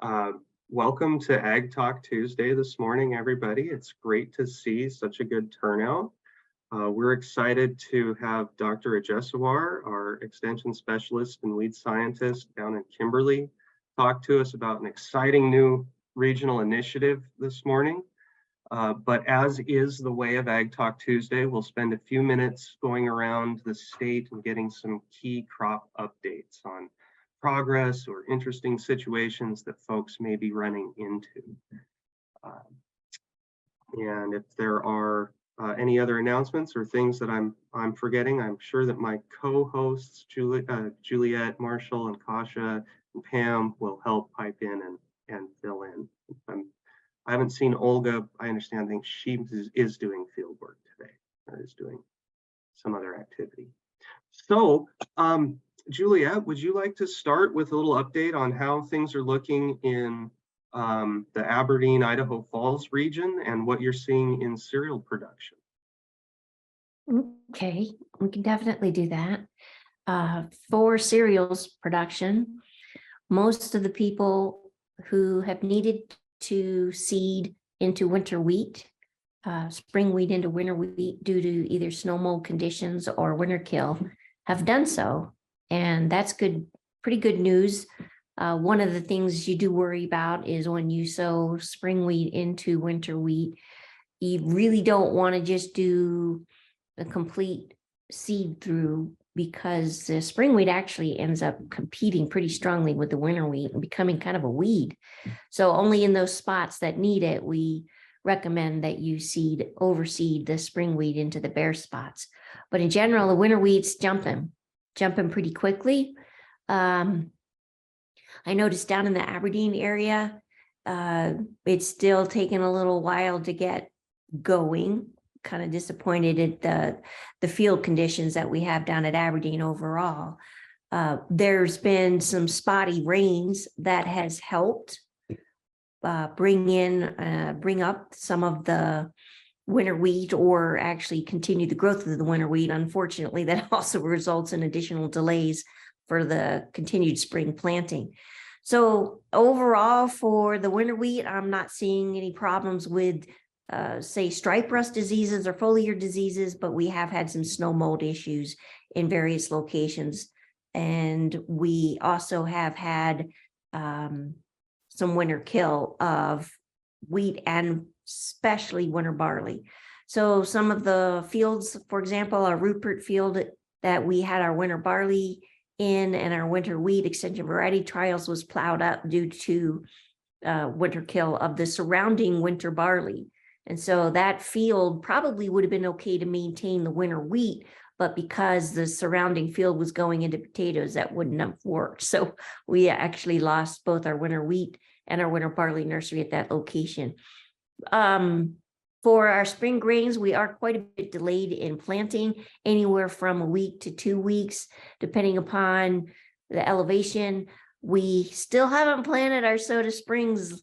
Uh, Welcome to Ag Talk Tuesday this morning, everybody. It's great to see such a good turnout. We're excited to have Dr. Adjesiwor, our extension specialist and lead scientist down in Kimberly, talk to us about an exciting new regional initiative this morning. But as is the way of Ag Talk Tuesday, we'll spend a few minutes going around the state and getting some key crop updates on progress or interesting situations that folks may be running into. And if there are any other announcements or things that I'm forgetting, I'm sure that my co-hosts Juliet, Marshall, and Kasha and Pam will help pipe in and fill in. I haven't seen Olga. I understand. I think she is doing field work today, or is doing some other activity. So, Juliet, would you like to start with a little update on how things are looking in the Aberdeen, Idaho Falls region and what you're seeing in cereal production? Okay, we can definitely do that. For cereals production, most of the people who have needed to seed into winter wheat, spring wheat into winter wheat due to either snow mold conditions or winter kill have done so. And that's good, pretty good news. One of the things you do worry about is when you sow spring wheat into winter wheat, you really don't want to just do a complete seed through, because the spring wheat actually ends up competing pretty strongly with the winter wheat and becoming kind of a weed. So only in those spots that need it, we recommend that you overseed the spring wheat into the bare spots. But in general, the winter wheat's jumping pretty quickly. I noticed down in the Aberdeen area, it's still taking a little while to get going. Kind of disappointed at the field conditions that we have down at Aberdeen overall. There's been some spotty rains that has helped bring up some of the winter wheat, or actually continue the growth of the winter wheat. Unfortunately, that also results in additional delays for the continued spring planting. So overall, for the winter wheat, I'm not seeing any problems with say stripe rust diseases or foliar diseases, but we have had some snow mold issues in various locations. And we also have had some winter kill of wheat and especially winter barley. So some of the fields, for example, our Rupert field that we had our winter barley in and our winter wheat extension variety trials was plowed up due to winter kill of the surrounding winter barley. And so that field probably would have been okay to maintain the winter wheat, but because the surrounding field was going into potatoes, that wouldn't have worked. So we actually lost both our winter wheat and our winter barley nursery at that location. For our spring grains, we are quite a bit delayed in planting, anywhere from a week to 2 weeks, depending upon the elevation. We still haven't planted our Soda Springs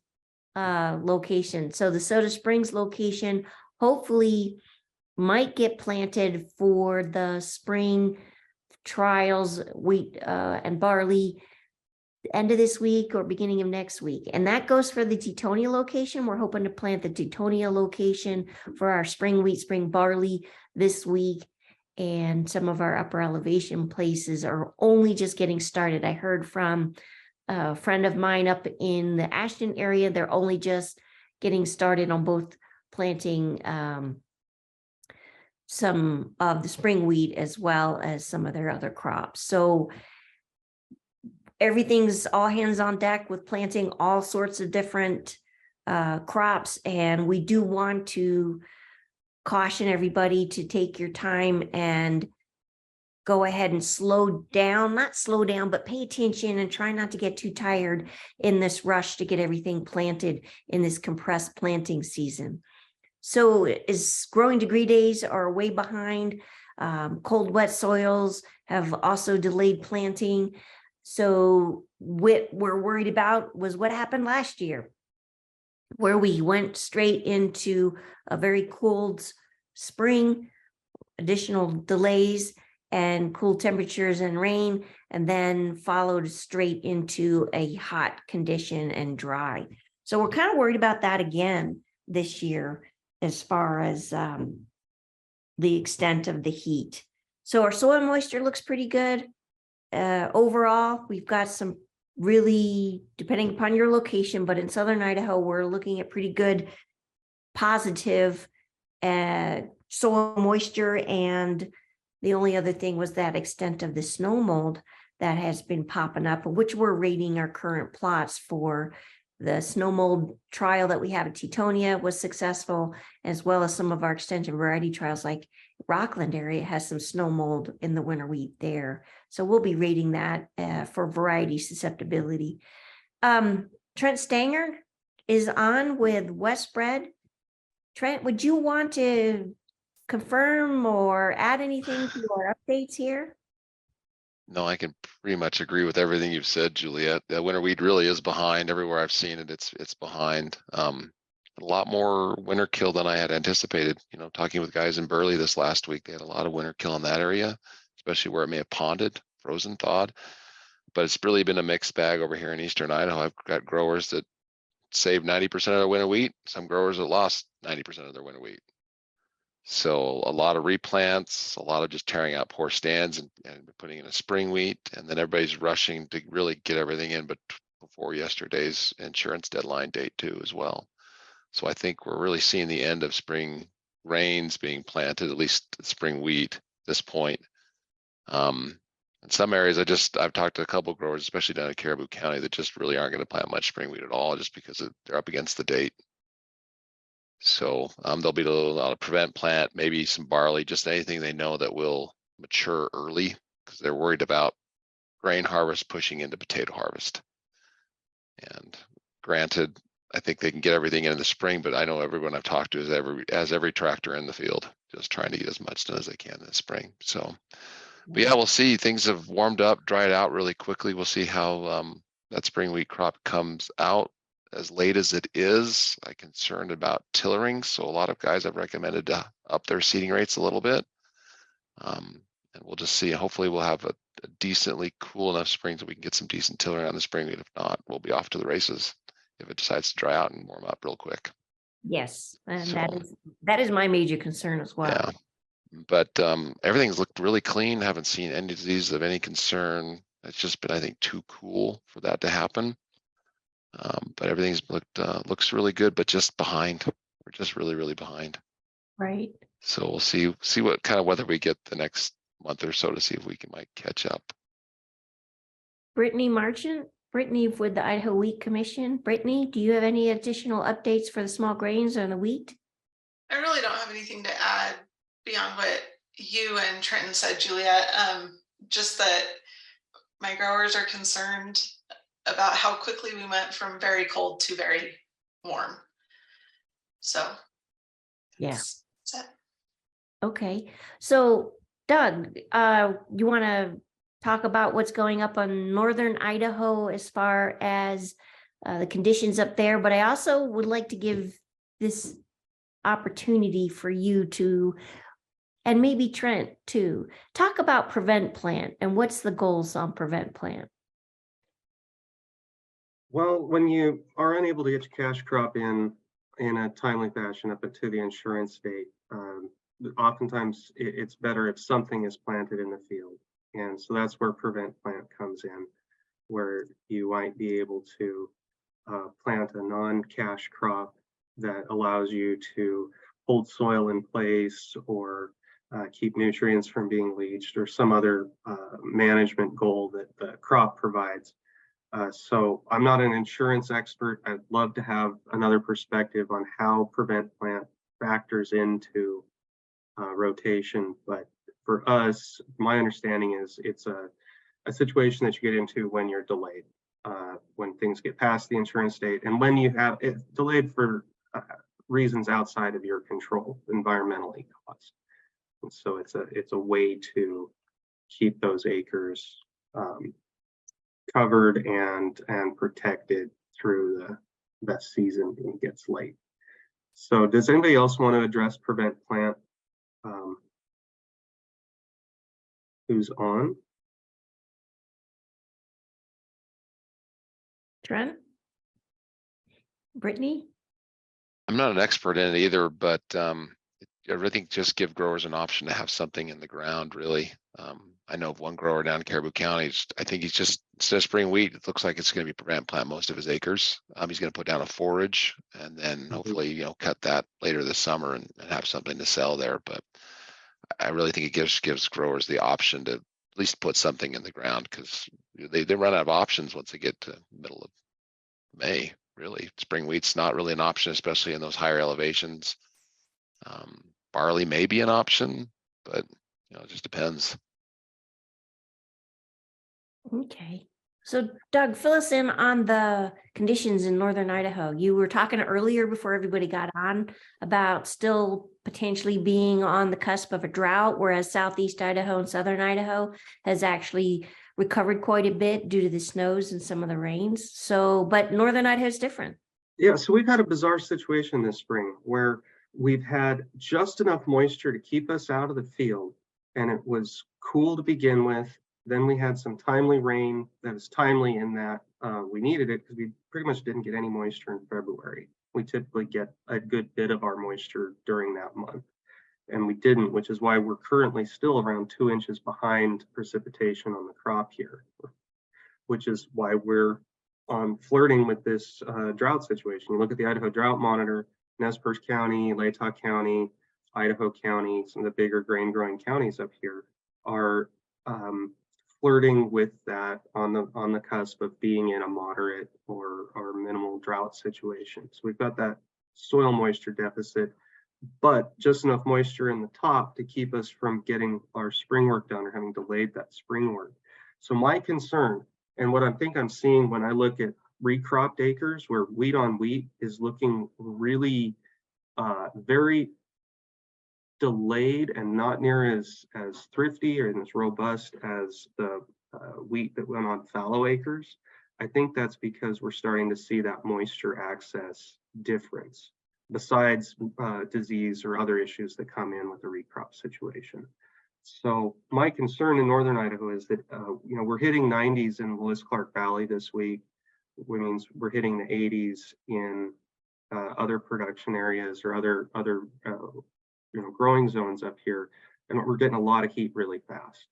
location. So the Soda Springs location hopefully might get planted for the spring trials, wheat and barley, end of this week or beginning of next week. And that goes for the Teutonia location. We're hoping to plant the Teutonia location for our spring wheat, spring barley this week. And some of our upper elevation places are only just getting started. I heard from a friend of mine up in the Ashton area, they're only just getting started on both planting some of the spring wheat as well as some of their other crops. So everything's all hands on deck with planting all sorts of different crops. And we do want to caution everybody to take your time and go ahead and not slow down, but pay attention and try not to get too tired in this rush to get everything planted in this compressed planting season. So as growing degree days are way behind, cold, wet soils have also delayed planting. So what we're worried about was what happened last year, where we went straight into a very cold spring, additional delays, and cool temperatures and rain, and then followed straight into a hot condition and dry. So we're kind of worried about that again this year as far as the extent of the heat. So our soil moisture looks pretty good. Overall, we've got some really, depending upon your location, but in southern Idaho, we're looking at pretty good positive soil moisture. And the only other thing was that extent of the snow mold that has been popping up, which we're rating our current plots for. The snow mold trial that we have at Teutonia was successful, as well as some of our extension variety trials, like Rockland area has some snow mold in the winter wheat there. So we'll be rating that for variety susceptibility. Trent Stanger is on with Westbred. Trent, would you want to confirm or add anything to our updates here? No, I can pretty much agree with everything you've said, Juliet. The winter wheat really is behind. Everywhere I've seen it, it's behind. A lot more winter kill than I had anticipated. You know, talking with guys in Burley this last week, they had a lot of winter kill in that area, especially where it may have ponded, frozen, thawed. But it's really been a mixed bag over here in eastern Idaho. I've got growers that saved 90% of their winter wheat, some growers that lost 90% of their winter wheat. So a lot of replants, a lot of just tearing out poor stands and putting in a spring wheat, and then everybody's rushing to really get everything in, but before yesterday's insurance deadline date too as well. So I think we're really seeing the end of spring rains being planted, at least spring wheat at this point. In some areas, I've talked to a couple of growers, especially down in Caribou County, that just really aren't going to plant much spring wheat at all, just because they're up against the date. So there'll be a lot of prevent plant, maybe some barley, just anything they know that will mature early, because they're worried about grain harvest pushing into potato harvest. And granted, I think they can get everything in the spring, but I know everyone I've talked to has every tractor in the field, just trying to get as much done as they can in the spring. So, but yeah, we'll see. Things have warmed up, dried out really quickly. We'll see how that spring wheat crop comes out. As late as it is, I'm concerned about tillering. So a lot of guys have recommended to up their seeding rates a little bit. And we'll just see. Hopefully we'll have a decently cool enough spring that we can get some decent tillering on the spring wheat. If not, we'll be off to the races if it decides to dry out and warm up real quick. Yes, and So, that is my major concern as well. Yeah, but everything's looked really clean. Haven't seen any disease of any concern. It's just been, I think, too cool for that to happen. But everything's looks really good, but just behind. We're just really, really behind. Right. So we'll see what kind of weather we get the next month or so to see if we might catch up. Brittany Marchant, Brittany with the Idaho Wheat Commission. Brittany, do you have any additional updates for the small grains or the wheat? I really don't have anything to add beyond what you and Trenton said, Juliet. Just that my growers are concerned about how quickly we went from very cold to very warm. So yeah, that's it. Okay, so Doug, you want to talk about what's going up on northern Idaho as far as the conditions up there, but I also would like to give this opportunity for you to, and maybe Trent too, talk about prevent plant and what's the goals on prevent plant. Well, when you are unable to get your cash crop in a timely fashion up to the insurance date, oftentimes it's better if something is planted in the field. And so that's where prevent plant comes in, where you might be able to plant a non-cash crop that allows you to hold soil in place or keep nutrients from being leached or some other management goal that the crop provides. So I'm not an insurance expert. I'd love to have another perspective on how prevent plant factors into rotation. But for us, my understanding is it's a situation that you get into when you're delayed, when things get past the insurance date, and when you have it delayed for reasons outside of your control, environmentally caused. And so it's a way to keep those acres covered and protected through the best season when it gets late. So does anybody else want to address prevent plant? who's on. Trent? Brittany? I'm not an expert in it either, but I really think just give growers an option to have something in the ground, really. I know of one grower down in Caribou County. I think he's just, instead of spraying wheat, it looks like it's going to be plant most of his acres. He's going to put down a forage and then hopefully, cut that later this summer and have something to sell there. But I really think it gives growers the option to at least put something in the ground, because they run out of options once they get to middle of May. Really, spring wheat's not really an option, especially in those higher elevations. Barley may be an option, but it just depends. Okay. So Doug, fill us in on the conditions in northern Idaho. You were talking earlier before everybody got on about still potentially being on the cusp of a drought, whereas southeast Idaho and southern Idaho has actually recovered quite a bit due to the snows and some of the rains. So, but northern Idaho is different. Yeah, so we've had a bizarre situation this spring where we've had just enough moisture to keep us out of the field, and it was cool to begin with. Then we had some timely rain that was timely in that we needed it because we pretty much didn't get any moisture in February. We typically get a good bit of our moisture during that month, and we didn't, which is why we're currently still around 2 inches behind precipitation on the crop here, which is why we're flirting with this drought situation. You look at the Idaho Drought Monitor, Nez Perce County, Latah County, Idaho County, some of the bigger grain growing counties up here are flirting with that on the cusp of being in a moderate or minimal drought situation. So we've got that soil moisture deficit, but just enough moisture in the top to keep us from getting our spring work done or having delayed that spring work. So my concern, and what I think I'm seeing when I look at recropped acres where wheat on wheat is looking really very delayed and not near as thrifty or as robust as the wheat that went on fallow acres. I think that's because we're starting to see that moisture access difference, besides disease or other issues that come in with the recrop situation. So my concern in northern Idaho is that we're hitting 90s in Lewis-Clark Valley this week, which means we're hitting the 80s in other production areas or other growing zones up here, and we're getting a lot of heat really fast.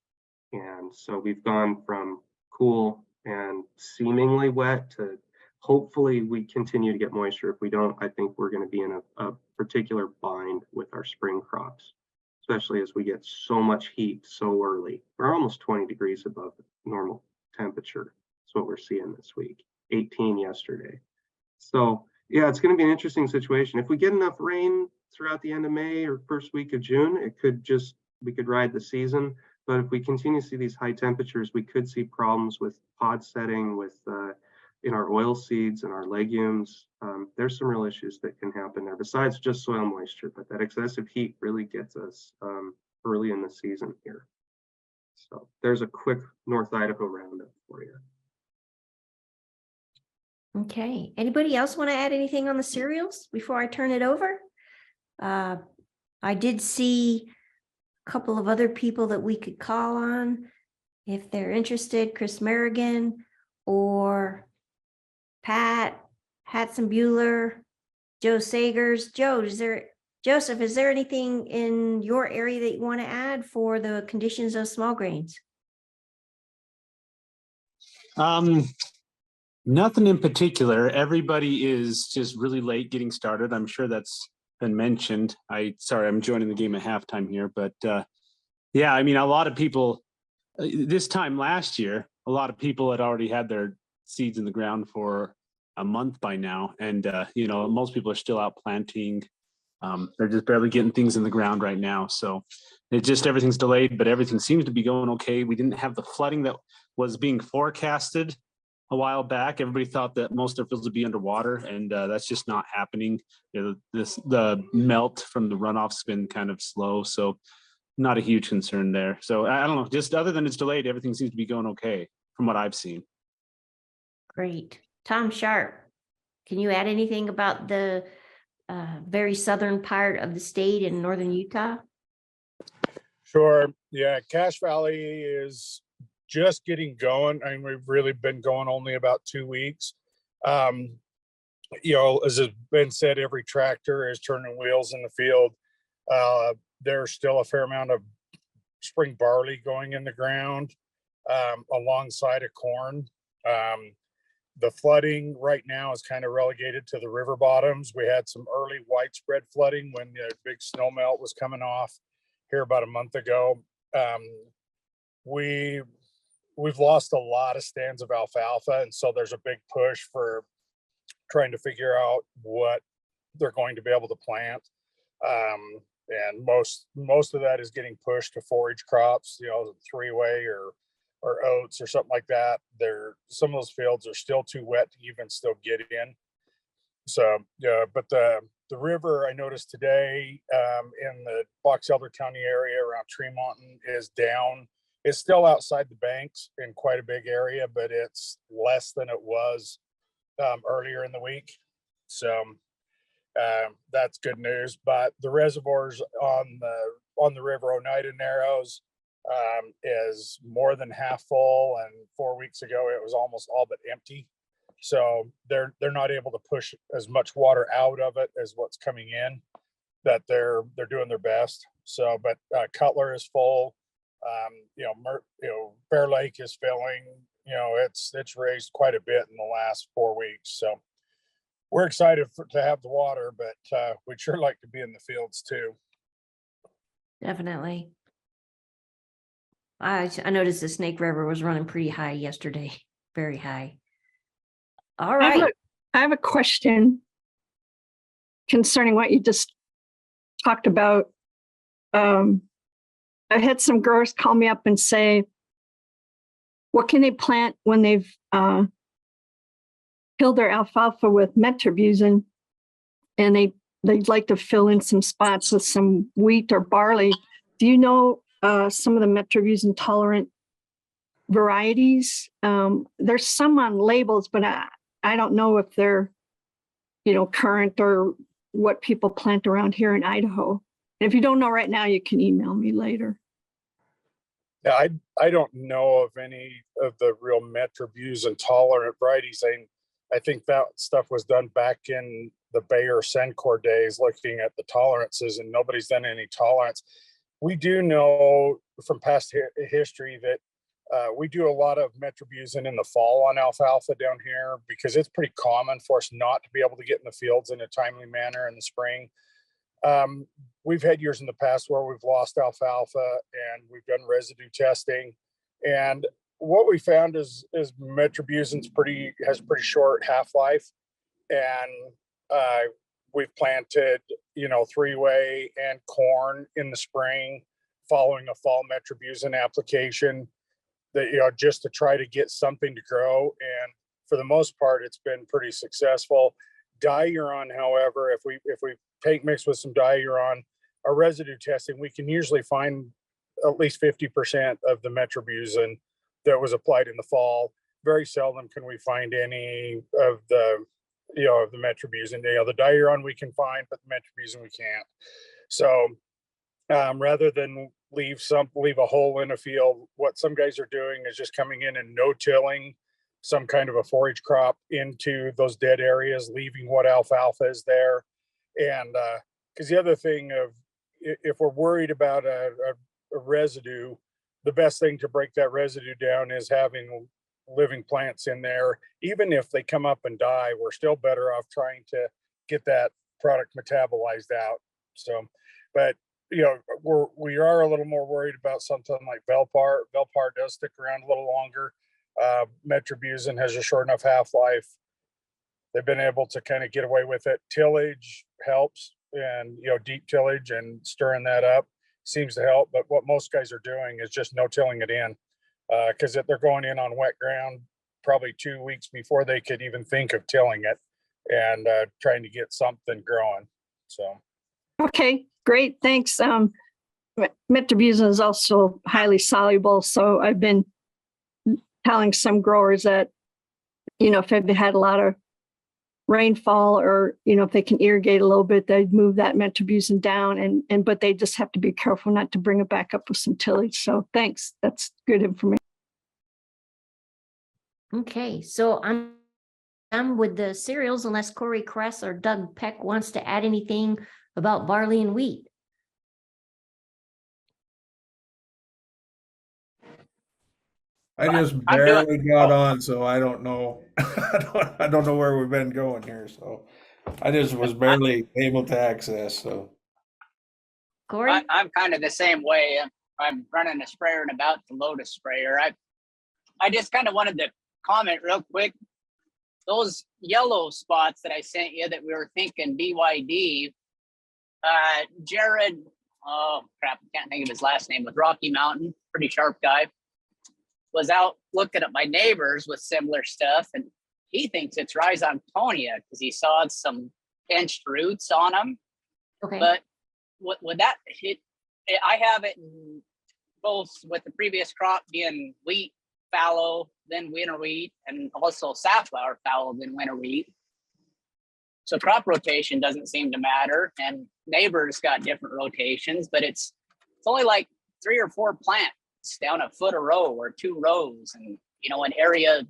And so we've gone from cool and seemingly wet to hopefully we continue to get moisture. If we don't, I think we're going to be in a particular bind with our spring crops, especially as we get so much heat so early. We're almost 20 degrees above normal temperature. That's what we're seeing this week, 18 yesterday. So yeah, it's going to be an interesting situation. If we get enough rain throughout the end of May or first week of June, we could ride the season. But if we continue to see these high temperatures, we could see problems with pod setting, with in our oil seeds and our legumes. There's some real issues that can happen there besides just soil moisture, but that excessive heat really gets us early in the season here. So there's a quick North Idaho roundup for you. Okay, anybody else want to add anything on the cereals before I turn it over? I did see a couple of other people that we could call on if they're interested. Chris Merrigan or Pat Hatzenbuehler, Joe Sagers. Joseph, is there anything in your area that you want to add for the conditions of small grains? Nothing in particular. Everybody is just really late getting started. I'm sure that's been mentioned. Sorry, I'm joining the game at halftime here, but yeah, I mean, a lot of people this time last year, a lot of people had already had their seeds in the ground for a month by now. And, most people are still out planting. They're just barely getting things in the ground right now. So everything's delayed, but everything seems to be going okay. We didn't have the flooding that was being forecasted a while back. Everybody thought that most of their fields would be underwater, and that's just not happening. The melt from the runoff's been kind of slow, so not a huge concern there. So I don't know, just other than it's delayed, everything seems to be going okay from what I've seen. Great. Tom Sharp, can you add anything about the very southern part of the state in northern Utah? Sure. Yeah, Cache Valley is just getting going. I mean, we've really been going only about 2 weeks. As has been said, every tractor is turning wheels in the field. There's still a fair amount of spring barley going in the ground alongside of corn. The flooding right now is kind of relegated to the river bottoms. We had some early widespread flooding when the big snow melt was coming off here about a month ago. We've lost a lot of stands of alfalfa, and so there's a big push for trying to figure out what they're going to be able to plant. And most of that is getting pushed to forage crops, three-way or oats or something like that. Some of those fields are still too wet to even still get in. So yeah, but the river I noticed today in the Box Elder County area around Tremont is down. It's still outside the banks in quite a big area, but it's less than it was earlier in the week. So that's good news. But the reservoirs on the river Oneida Narrows is more than half full, and 4 weeks ago it was almost all but empty. So they're not able to push as much water out of it as what's coming in. That they're doing their best. So, but Cutler is full. Bear Lake is filling. It's raised quite a bit in the last 4 weeks. So we're excited to have the water, but we'd sure like to be in the fields too. Definitely. I noticed the Snake River was running pretty high yesterday, very high. All right. I have a question concerning what you just talked about. I had some growers call me up and say, what can they plant when they've killed their alfalfa with metribuzin, and they'd like to fill in some spots with some wheat or barley. Do you know some of the metribuzin tolerant varieties? There's some on labels, but I don't know if they're, current or what people plant around here in Idaho. And if you don't know right now, you can email me later. Yeah, I don't know of any of the real metribuzin tolerant varieties. I think that stuff was done back in the Bayer Sencor days, looking at the tolerances, and nobody's done any tolerance. We do know from past history that we do a lot of metribuzin in the fall on alfalfa down here, because it's pretty common for us not to be able to get in the fields in a timely manner in the spring. We've had years in the past where we've lost alfalfa, and we've done residue testing. And what we found is metribuzin's has pretty short half-life. And we've planted, three-way and corn in the spring following a fall metribuzin application that, just to try to get something to grow. And for the most part, it's been pretty successful. Diuron, however, if we tank mix with some diuron, our residue testing, we can usually find at least 50% of the metribuzin that was applied in the fall. Very seldom can we find any of the metribuzin. The diuron we can find, but the metribuzin we can't. So rather than leave a hole in a field, what some guys are doing is just coming in and no-tilling some kind of a forage crop into those dead areas, leaving what alfalfa is there. And because the other thing if we're worried about a residue, the best thing to break that residue down is having living plants in there. Even if they come up and die, we're still better off trying to get that product metabolized out. So, but we are a little more worried about something like Velpar. Velpar does stick around a little longer. Metribuzin has a short enough half-life. They've been able to kind of get away with it. Tillage helps, and deep tillage and stirring that up seems to help. But what most guys are doing is just no-tilling it in, because if they're going in on wet ground probably 2 weeks before they could even think of tilling it, and trying to get something growing. So okay, great, thanks. Metribuzin is also highly soluble, so I've been telling some growers that if they've had a lot of rainfall, or, if they can irrigate a little bit, they'd move that metribuzin down, but they just have to be careful not to bring it back up with some tillage. So thanks. That's good information. Okay, so I'm with the cereals unless Corey Kress or Doug Peck wants to add anything about barley and wheat. I just I'm doing- barely got on, so I don't know. I don't know where we've been going here, so I just was barely able to access, so. Corey? I'm kind of the same way. I'm running a sprayer and about to load a sprayer. I just kind of wanted to comment real quick. Those yellow spots that I sent you that we were thinking BYD, Jared, oh crap, I can't think of his last name, with Rocky Mountain, pretty sharp guy, was out looking at my neighbors with similar stuff, and he thinks it's Rhizoctonia because he saw some pinched roots on them. Okay. But would that hit? I have it in both with the previous crop being wheat, fallow, then winter wheat, and also safflower fallow, then winter wheat. So crop rotation doesn't seem to matter, and neighbors got different rotations, but it's only like 3 or 4 plants down a foot a row or 2 rows, and an area,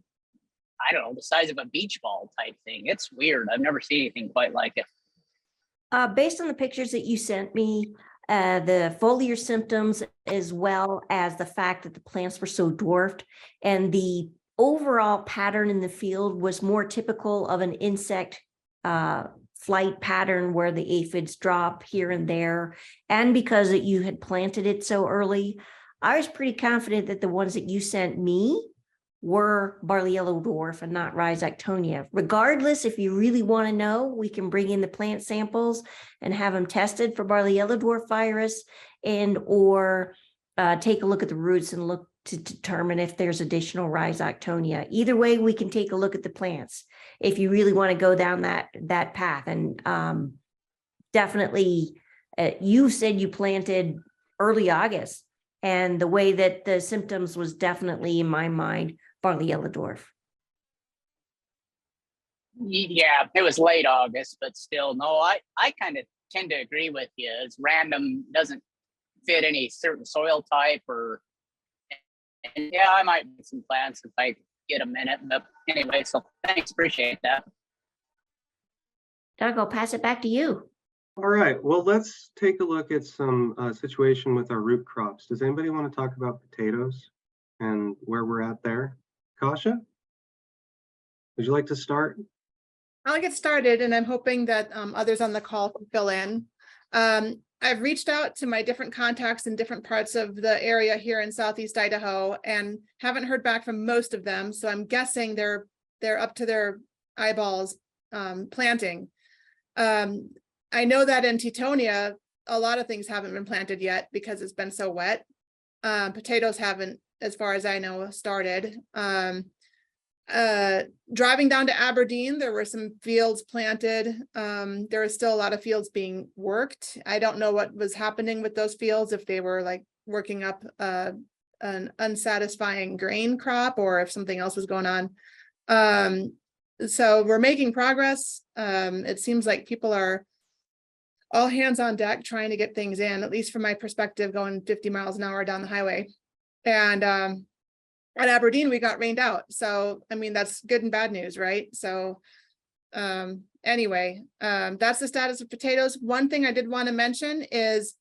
I don't know, the size of a beach ball type thing. It's weird. I've never seen anything quite like it. Based on the pictures that you sent me, the foliar symptoms, as well as the fact that the plants were so dwarfed, and the overall pattern in the field was more typical of an insect flight pattern where the aphids drop here and there. And because you had planted it so early, I was pretty confident that the ones that you sent me were barley yellow dwarf and not Rhizoctonia. Regardless, if you really want to know, we can bring in the plant samples and have them tested for barley yellow dwarf virus, or take a look at the roots and look to determine if there's additional Rhizoctonia. Either way, we can take a look at the plants if you really want to go down that path. And definitely, you said you planted early August, and the way that the symptoms was definitely, in my mind, barley yellow dwarf. Yeah, it was late August, but still, no, I kind of tend to agree with you. It's random, doesn't fit any certain soil type, and yeah, I might make some plants if I get a minute. But anyway, so thanks, appreciate that. Doug, I'll pass it back to you. All right, well, let's take a look at some situation with our root crops. Does anybody want to talk about potatoes and where we're at there? Kasha, would you like to start? I'll get started, and I'm hoping that others on the call can fill in. I've reached out to my different contacts in different parts of the area here in Southeast Idaho and haven't heard back from most of them. So I'm guessing they're up to their eyeballs planting. I know that in Teutonia, a lot of things haven't been planted yet because it's been so wet. Potatoes haven't, as far as I know, started. Driving down to Aberdeen, there were some fields planted. There are still a lot of fields being worked. I don't know what was happening with those fields, if they were like working up an unsatisfying grain crop or if something else was going on. So we're making progress. It seems like people are all hands on deck trying to get things in, at least from my perspective, going 50 miles an hour down the highway. And at Aberdeen, we got rained out. So, I mean, that's good and bad news, right? So anyway, that's the status of potatoes. One thing I did want to mention is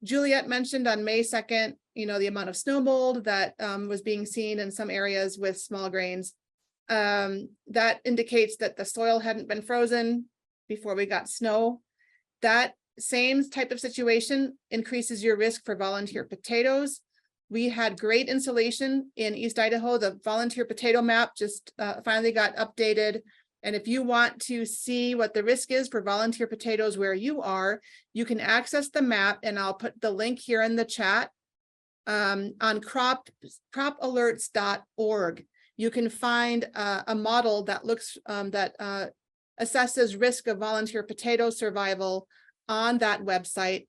Juliet mentioned on May 2nd, the amount of snow mold that was being seen in some areas with small grains. That indicates that the soil hadn't been frozen before we got snow. That same type of situation increases your risk for volunteer potatoes. We had great insulation in East Idaho. The volunteer potato map just finally got updated. And if you want to see what the risk is for volunteer potatoes where you are, you can access the map, and I'll put the link here in the chat on cropalerts.org. You can find a model that looks assesses risk of volunteer potato survival on that website.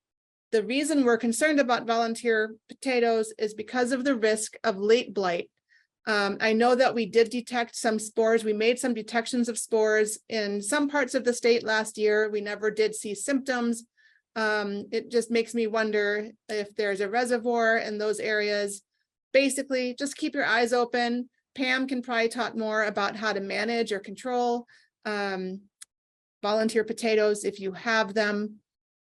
The reason we're concerned about volunteer potatoes is because of the risk of late blight. I know that we did detect some spores. We made some detections of spores in some parts of the state last year. We never did see symptoms. It just makes me wonder if there's a reservoir in those areas. Basically, just keep your eyes open. Pam can probably talk more about how to manage or control volunteer potatoes if you have them.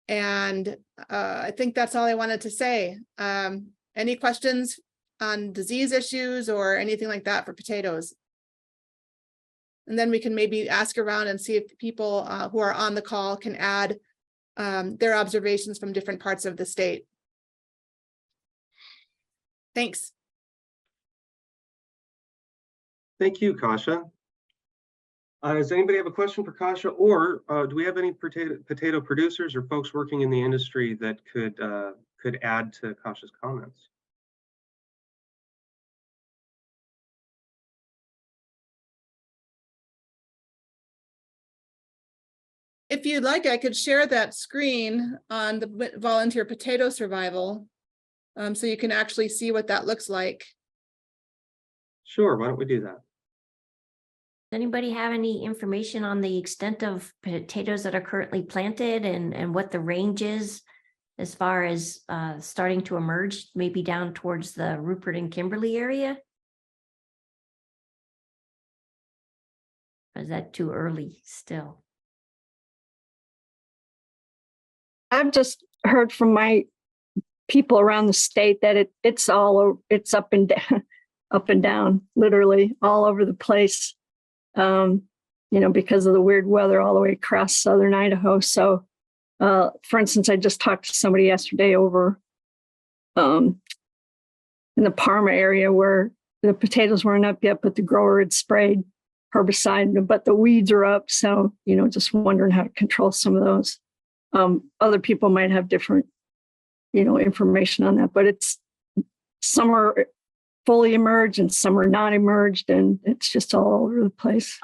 And I think that's all I wanted to say. Any questions on disease issues or anything like that for potatoes? And then we can maybe ask around and see if people who are on the call can add their observations from different parts of the state. Thanks. Thank you, Kasha. Does anybody have a question for Kasha, or do we have any potato producers or folks working in the industry that could add to Kasha's comments? If you'd like, I could share that screen on the volunteer potato survival, so you can actually see what that looks like. Sure, why don't we do that? Does anybody have any information on the extent of potatoes that are currently planted and what the range is as far as starting to emerge, maybe down towards the Rupert and Kimberly area? Or is that too early still? I've just heard from my people around the state that it's up and down, up and down, literally all over the place. Because of the weird weather all the way across southern Idaho. So, for instance, I just talked to somebody yesterday over in the Parma area where the potatoes weren't up yet, but the grower had sprayed herbicide, but the weeds are up. So, just wondering how to control some of those. Other people might have different, information on that, but some are fully emerged and some are not emerged, and it's just all over the place.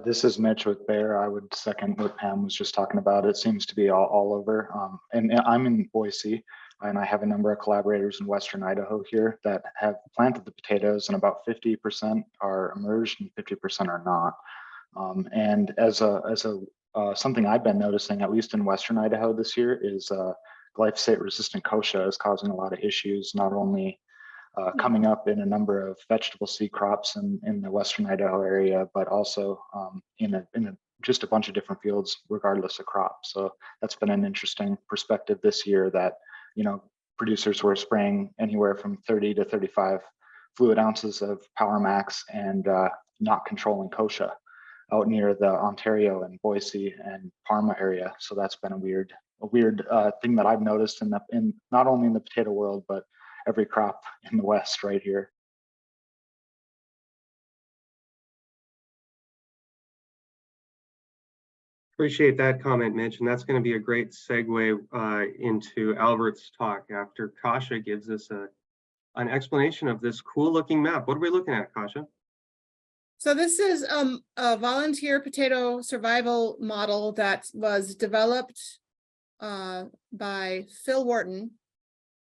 This is Mitch with Bayer. I would second what Pam was just talking about. It seems to be all over. And I'm in Boise, and I have a number of collaborators in Western Idaho here that have planted the potatoes, and about 50% are emerged and 50% are not. And as something I've been noticing, at least in Western Idaho this year, is glyphosate-resistant kochia is causing a lot of issues, not only coming up in a number of vegetable seed crops in the Western Idaho area, but also in just a bunch of different fields, regardless of crop. So that's been an interesting perspective this year that, producers were spraying anywhere from 30 to 35 fluid ounces of Power Max and not controlling kochia out near the Ontario and Boise and Parma area. So that's been a weird thing that I've noticed in not only in the potato world, but every crop in the West right here. Appreciate that comment, Mitch, and that's going to be a great segue into Albert's talk after Kasha gives us an explanation of this cool looking map. What are we looking at, Kasha? So this is a volunteer potato survival model that was developed by Phil Wharton,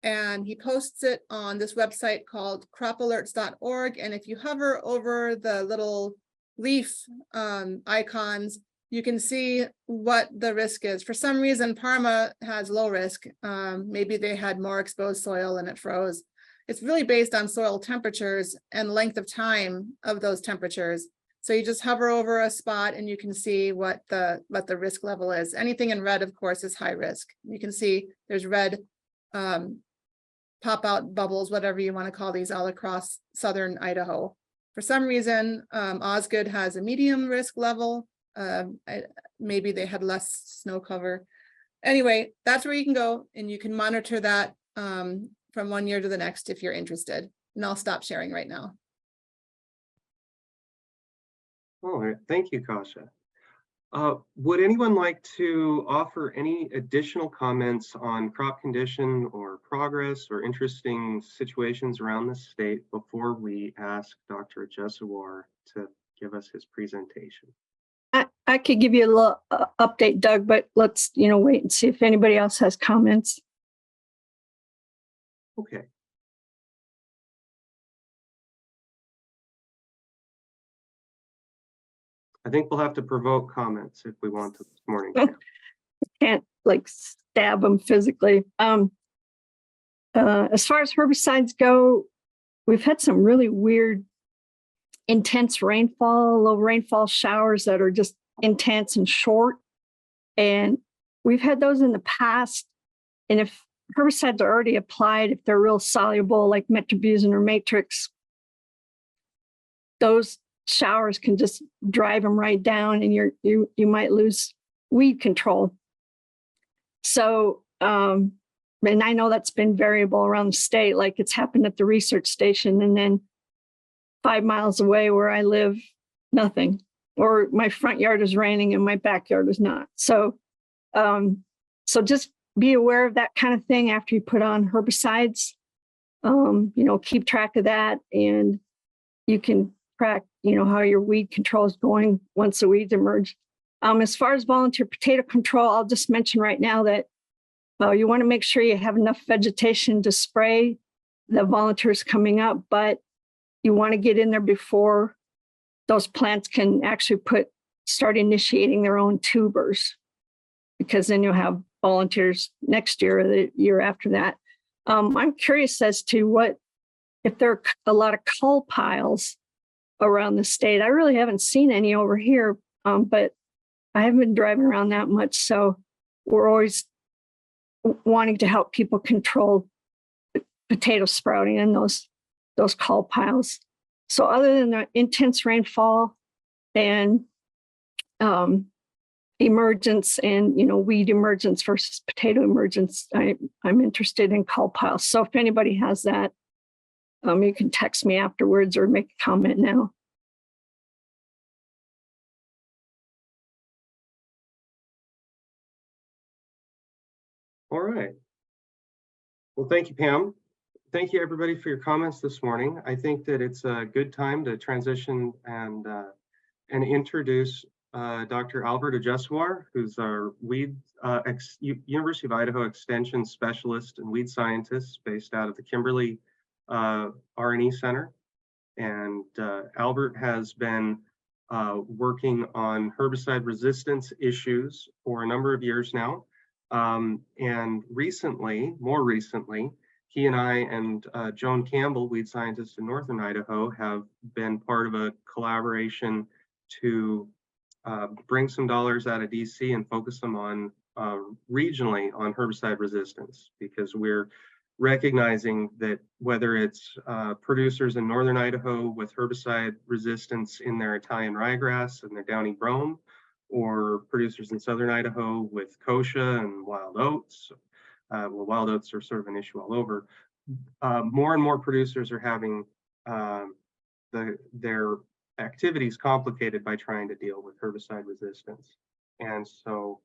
and he posts it on this website called cropalerts.org. And if you hover over the little leaf icons, you can see what the risk is. For some reason, Parma has low risk. Maybe they had more exposed soil and it froze. It's really based on soil temperatures and length of time of those temperatures. So you just hover over a spot and you can see what the risk level is. Anything in red, of course, is high risk. You can see there's red pop out bubbles, whatever you want to call these, all across southern Idaho. For some reason, Osgood has a medium risk level. Maybe they had less snow cover. Anyway, that's where you can go and you can monitor that from one year to the next if you're interested. And I'll stop sharing right now. All right, thank you, Kasha. Would anyone like to offer any additional comments on crop condition or progress or interesting situations around the state before we ask Dr. Adjesiwor to give us his presentation? I could give you a little update, Doug, but let's wait and see if anybody else has comments. Okay. I think we'll have to provoke comments if we want to this morning. Can't like stab them physically. As far as herbicides go, we've had some really weird, intense rainfall, low rainfall showers that are just intense and short. And we've had those in the past. And if herbicides are already applied, if they're real soluble, like metribuzin or matrix, those showers can just drive them right down, and you might lose weed control. So, and I know that's been variable around the state, like it's happened at the research station, and then 5 miles away where I live, nothing. Or my front yard is raining and my backyard is not. So, so just be aware of that kind of thing after you put on herbicides. You know, keep track of that, and you can track, you know, how your weed control is going once the weeds emerge. As far as volunteer potato control, I'll just mention right now that you want to make sure you have enough vegetation to spray the volunteers coming up, but you want to get in there before those plants can actually start initiating their own tubers, because then you'll have volunteers next year or the year after that. I'm curious as to if there are a lot of cull piles around the state. I really haven't seen any over here, but I haven't been driving around that much. So we're always wanting to help people control potato sprouting and those cull piles. So other than the intense rainfall and emergence and, you know, weed emergence versus potato emergence, I'm interested in cull piles. So if anybody has that, you can text me afterwards or make a comment now. All right. Well, thank you, Pam. Thank you, everybody, for your comments this morning. I think that it's a good time to transition and introduce Dr. Albert Adjesiwor, who's our University of Idaho Extension Specialist and Weed Scientist based out of the Kimberly R&E Center. And Albert has been working on herbicide resistance issues for a number of years now. And more recently, he and I and Joan Campbell, weed scientist in Northern Idaho, have been part of a collaboration to bring some dollars out of DC and focus them on regionally on herbicide resistance, because we're recognizing that whether it's producers in Northern Idaho with herbicide resistance in their Italian ryegrass and their downy brome, or producers in Southern Idaho with kochia and wild oats. Well, wild oats are sort of an issue all over. More and more producers are having their activities complicated by trying to deal with herbicide resistance. And so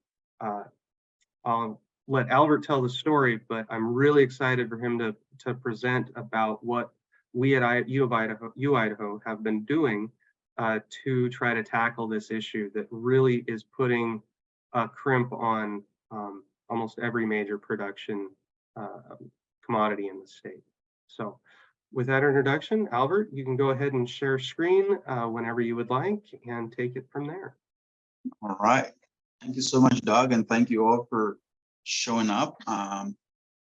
I'll let Albert tell the story, but I'm really excited for him to present about what we at U Idaho have been doing to try to tackle this issue that really is putting a crimp on almost every major production commodity in the state. So with that introduction, Albert, you can go ahead and share screen whenever you would like and take it from there. All right. Thank you so much, Doug, and thank you all for showing up. I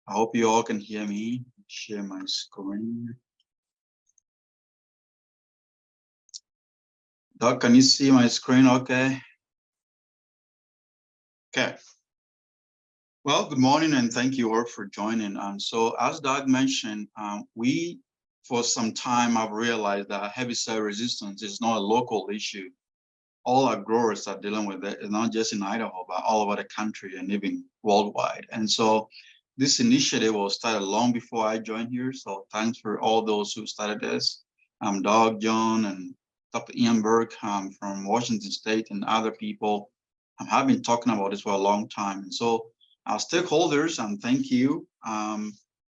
hope you all can hear me. Share my screen. Doug, can you see my screen okay? Okay. Well, good morning and thank you all for joining. So as Doug mentioned, we for some time have realized that herbicide resistance is not a local issue. All our growers are dealing with it, not just in Idaho, but all over the country and even worldwide. And so this initiative was started long before I joined here. So thanks for all those who started this. Doug, John, and Dr. Ian Burke from Washington State and other people have been talking about this for a long time. And so our stakeholders, and thank you,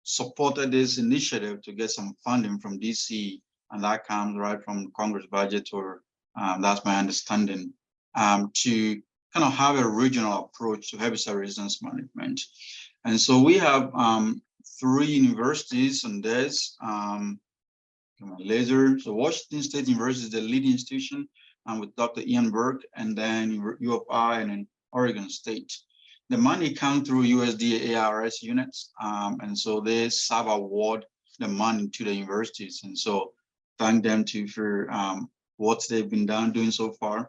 supported this initiative to get some funding from DC, and that comes right from Congress budget, or that's my understanding, to kind of have a regional approach to herbicide resistance management. And so we have 3 universities on this. Laser. So Washington State University is the leading institution. with Dr. Ian Burke, and then U of I and then Oregon State. The money comes through USDA ARS units, and so they award the money to the universities. And so thank them for what they've been doing so far.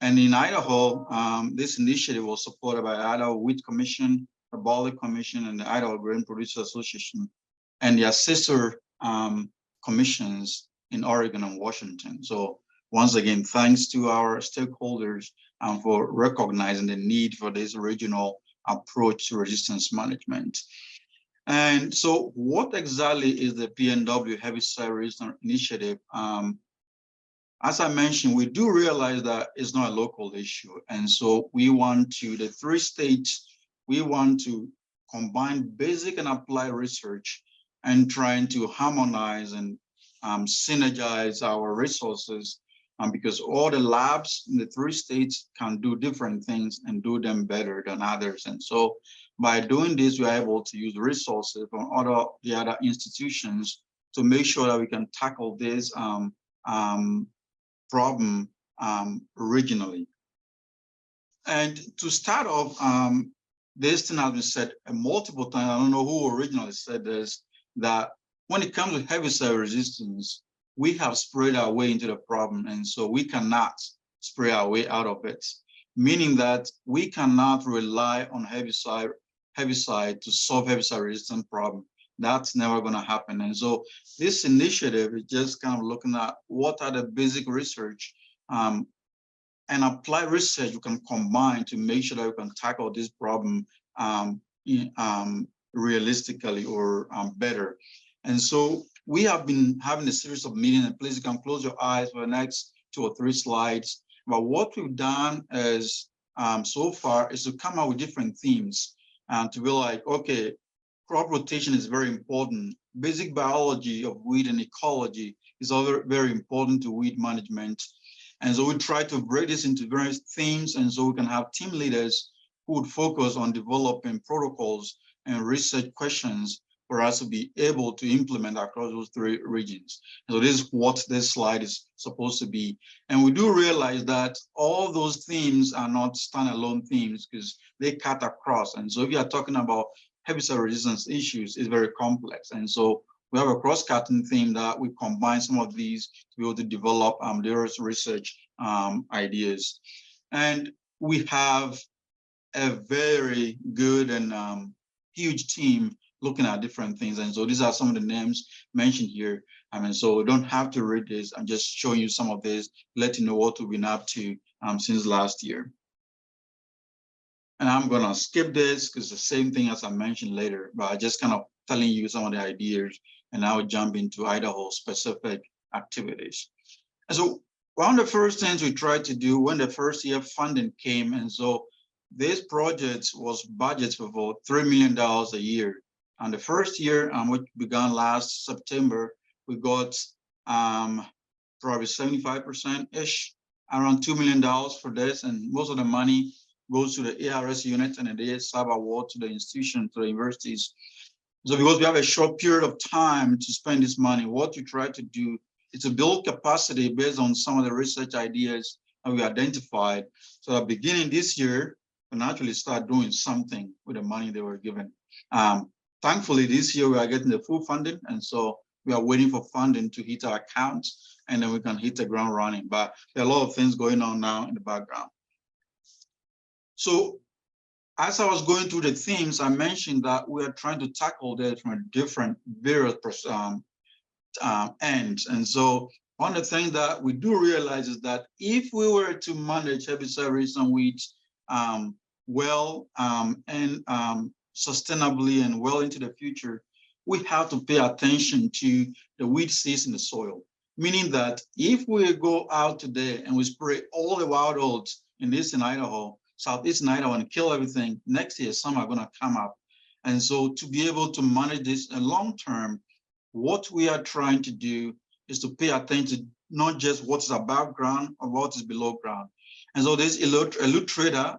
And in Idaho, this initiative was supported by Idaho Wheat Commission, the Barley Commission, and the Idaho Grain Producers Association, and their sister commissions in Oregon and Washington. So once again, thanks to our stakeholders for recognizing the need for this regional approach to resistance management. And so what exactly is the PNW Herbicide Resistance Initiative? As I mentioned, we do realize that it's not a local issue. And so we want to, the 3 states, we want to combine basic and applied research and trying to harmonize and synergize our resources, because all the labs in the 3 states can do different things and do them better than others. And so by doing this, we are able to use resources from the other institutions to make sure that we can tackle this problem regionally. And to start off, this thing has been said multiple times. I don't know who originally said this, that when it comes to herbicide resistance, we have sprayed our way into the problem, and so we cannot spray our way out of it. Meaning that we cannot rely on herbicide to solve herbicide resistance problem. That's never going to happen. And so this initiative is just kind of looking at what are the basic research and applied research you can combine to make sure that you can tackle this problem realistically or better. And so we have been having a series of meetings, and please you can close your eyes for the next 2 or 3 slides. But what we've done is so far is to come up with different themes and to be like, okay, crop rotation is very important. Basic biology of weed and ecology is also very important to weed management. And so we try to break this into various themes, and so we can have team leaders who would focus on developing protocols and research questions for us to be able to implement across those 3 regions. So this is what this slide is supposed to be. And we do realize that all those themes are not standalone themes because they cut across. And so if you are talking about herbicide resistance issues, it's very complex. And so we have a cross-cutting theme that we combine some of these to be able to develop various research ideas. And we have a very good and huge team looking at different things. And so these are some of the names mentioned here. And so we don't have to read this. I'm just showing you some of this, let you know what we've been up to since last year. And I'm gonna skip this because the same thing as I mentioned later, but I just kind of telling you some of the ideas, and I will jump into Idaho specific activities. And so one of the first things we tried to do when the first year funding came, and so this project was budgeted for about $3 million a year. And the first year, which began last September, we got probably 75%-ish, around $2 million for this. And most of the money goes to the ARS unit, and they award to the institution, to the universities. So because we have a short period of time to spend this money, what we try to do is to build capacity based on some of the research ideas that we identified. So that beginning this year, we can actually start doing something with the money they were given. Thankfully, this year we are getting the full funding, and so we are waiting for funding to hit our account, and then we can hit the ground running. But there are a lot of things going on now in the background. So as I was going through the themes, I mentioned that we are trying to tackle that from different various ends. And so one of the things that we do realize is that if we were to manage herbicide resistant weeds well and sustainably and well into the future, we have to pay attention to the weed seeds in the soil. Meaning that if we go out today and we spray all the wild oats in eastern Idaho, southeastern Idaho, and kill everything, next year some are going to come up. And so to be able to manage this in long term, what we are trying to do is to pay attention to not just what is above ground or what is below ground. And so this Illustrator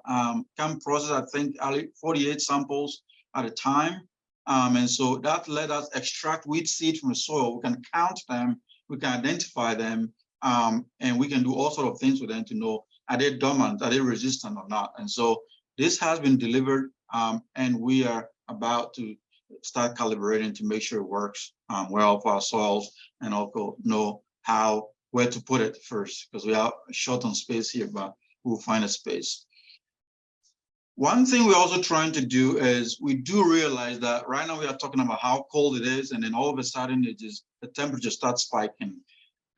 can process, I think, 48 samples at a time. And so that let us extract weed seed from the soil. We can count them, we can identify them, And we can do all sorts of things with them to know, are they dormant, are they resistant or not? And so this has been delivered, and we are about to start calibrating to make sure it works well for our soils, and also know where to put it first, because we are short on space here, but we'll find a space. One thing we're also trying to do is, we do realize that right now we are talking about how cold it is, and then all of a sudden the temperature starts spiking.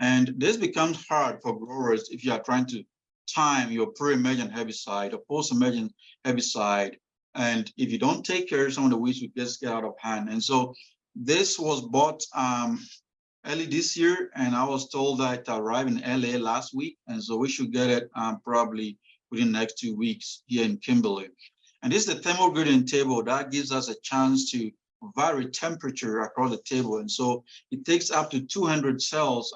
And this becomes hard for growers if you are trying to time your pre-emergent herbicide or post-emergent herbicide. And if you don't take care of some of the weeds, will just get out of hand. And so this was bought early this year, and I was told that it arrived in LA last week. And so we should get it probably within the next 2 weeks here in Kimberly. And this is the thermal gradient table that gives us a chance to vary temperature across the table. And so it takes up to 200 cells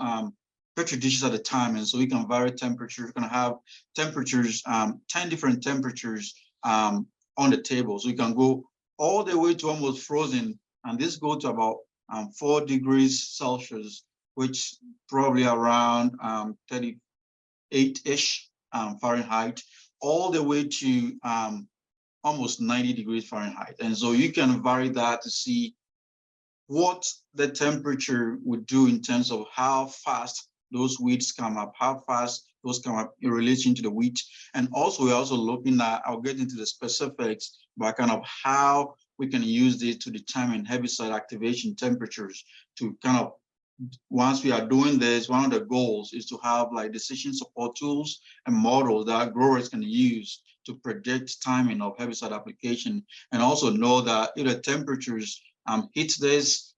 petri dishes at a time. And so we can vary temperature. We're going to have temperatures, 10 different temperatures on the table. So you can go all the way to almost frozen. And this goes to about 4 degrees Celsius, which probably around 38-ish Fahrenheit, all the way to almost 90 degrees Fahrenheit. And so you can vary that to see what the temperature would do in terms of how fast those weeds come up, how fast those come up in relation to the wheat. And also, we're also looking at, I'll get into the specifics, but kind of how we can use this to determine herbicide activation temperatures to kind of, once we are doing this, one of the goals is to have like decision support tools and models that growers can use to predict timing of herbicide application, and also know that if the temperatures hit this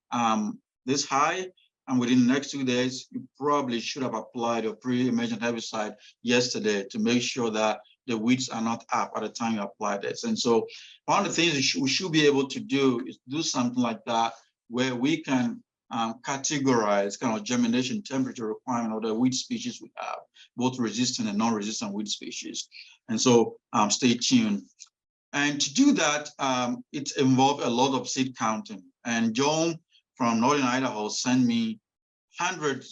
high, and within the next 2 days, you probably should have applied a pre-emergent herbicide yesterday to make sure that the weeds are not up at the time you apply this. And so one of the things we should be able to do is do something like that, where we can categorize kind of germination temperature requirement of the weed species we have, both resistant and non-resistant weed species. And so stay tuned. And to do that, it involved a lot of seed counting. And John from Northern Idaho sent me 100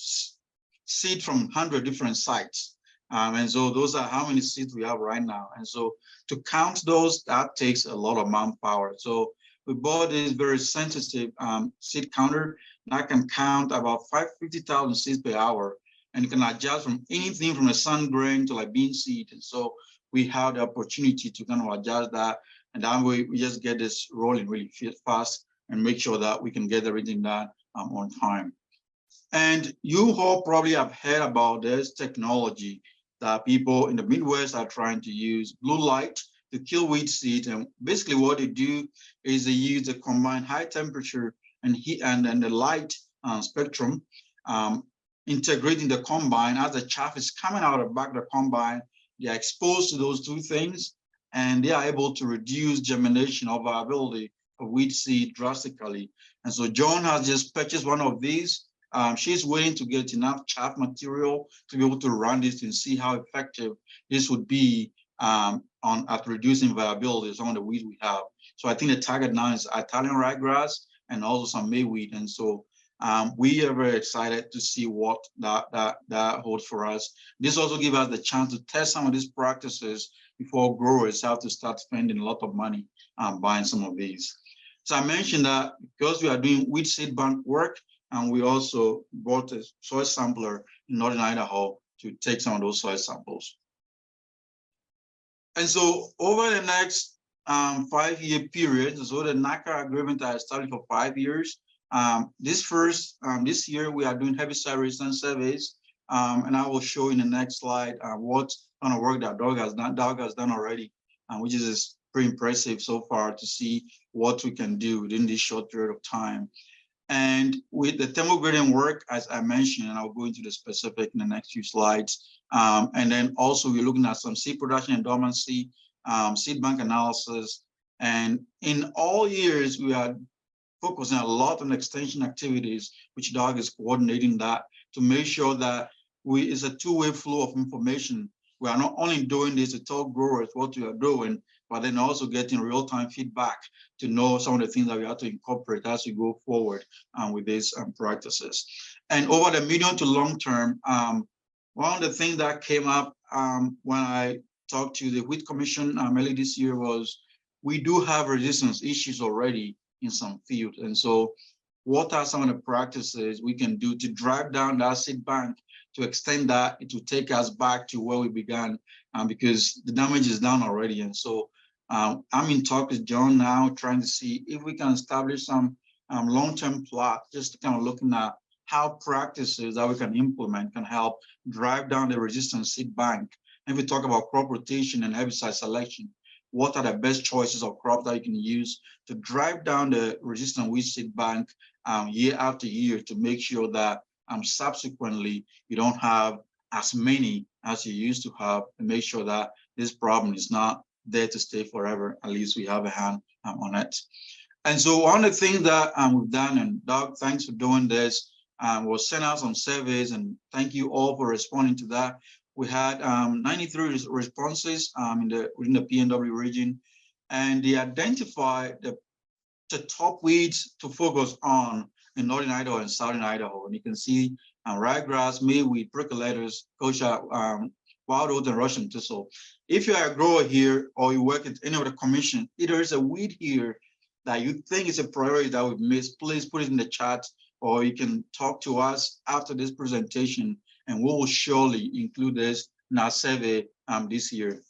seed from 100 different sites. And so those are how many seeds we have right now. And so to count those, that takes a lot of manpower. So we bought this very sensitive seed counter that can count about 550,000 seeds per hour, and it can adjust from anything from a sun grain to like bean seed. And so we have the opportunity to kind of adjust that, and that way we just get this rolling really fast and make sure that we can get everything done on time. And you all probably have heard about this technology that people in the Midwest are trying to use, blue light, to kill weed seed. And basically what they do is they use the combined high temperature and heat and the light spectrum, integrating the combine. As the chaff is coming out of the back of the combine, they are exposed to those two things, and they are able to reduce germination or viability of weed seed drastically. And so John has just purchased one of these. She's waiting to get enough chaff material to be able to run this and see how effective this would be at reducing viability of some of the weeds we have. So I think the target now is Italian ryegrass and also some mayweed. And so we are very excited to see what that holds for us. This also gives us the chance to test some of these practices before growers have to start spending a lot of money buying some of these. So I mentioned that because we are doing weed seed bank work, and we also bought a soil sampler in Northern Idaho to take some of those soil samples. And so over the next 5-year period, so the NACA agreement are established for 5 years. This year we are doing herbicide resistance surveys, and I will show in the next slide what kind of work that Doug has done already, which is pretty impressive so far to see what we can do within this short period of time. And with the thermal gradient work, as I mentioned, and I'll go into the specific in the next few slides. And then also we're looking at some seed production and dormancy, seed bank analysis. And in all years, we are focusing a lot on extension activities, which Doug is coordinating that to make sure that it's a two-way flow of information. We are not only doing this to tell growers what we are doing, but then also getting real-time feedback to know some of the things that we have to incorporate as we go forward with these practices. And over the medium to long term, one of the things that came up when I talked to the Wheat Commission early this year was we do have resistance issues already in some fields. And so what are some of the practices we can do to drive down that seed bank, to extend that, to take us back to where we began, because the damage is done already. And so I'm in talk with John now, trying to see if we can establish some long-term plot, just kind of looking at how practices that we can implement can help drive down the resistant seed bank. And if we talk about crop rotation and herbicide selection, what are the best choices of crop that you can use to drive down the resistant weed seed bank year after year, to make sure that subsequently you don't have as many as you used to have, and make sure that this problem is not there to stay forever. At least we have a hand on it. And so one of the things that we've done, and Doug, thanks for doing this, was send out some surveys, and thank you all for responding to that. We had 93 responses within the PNW region, and they identified the top weeds to focus on in northern Idaho and southern Idaho. And you can see ryegrass, mayweed, percolators, kochia, wild oat, and Russian thistle. If you are a grower here or you work at any of the commission, if there is a weed here that you think is a priority that we've missed, please put it in the chat, or you can talk to us after this presentation, and we will surely include this in our survey this year.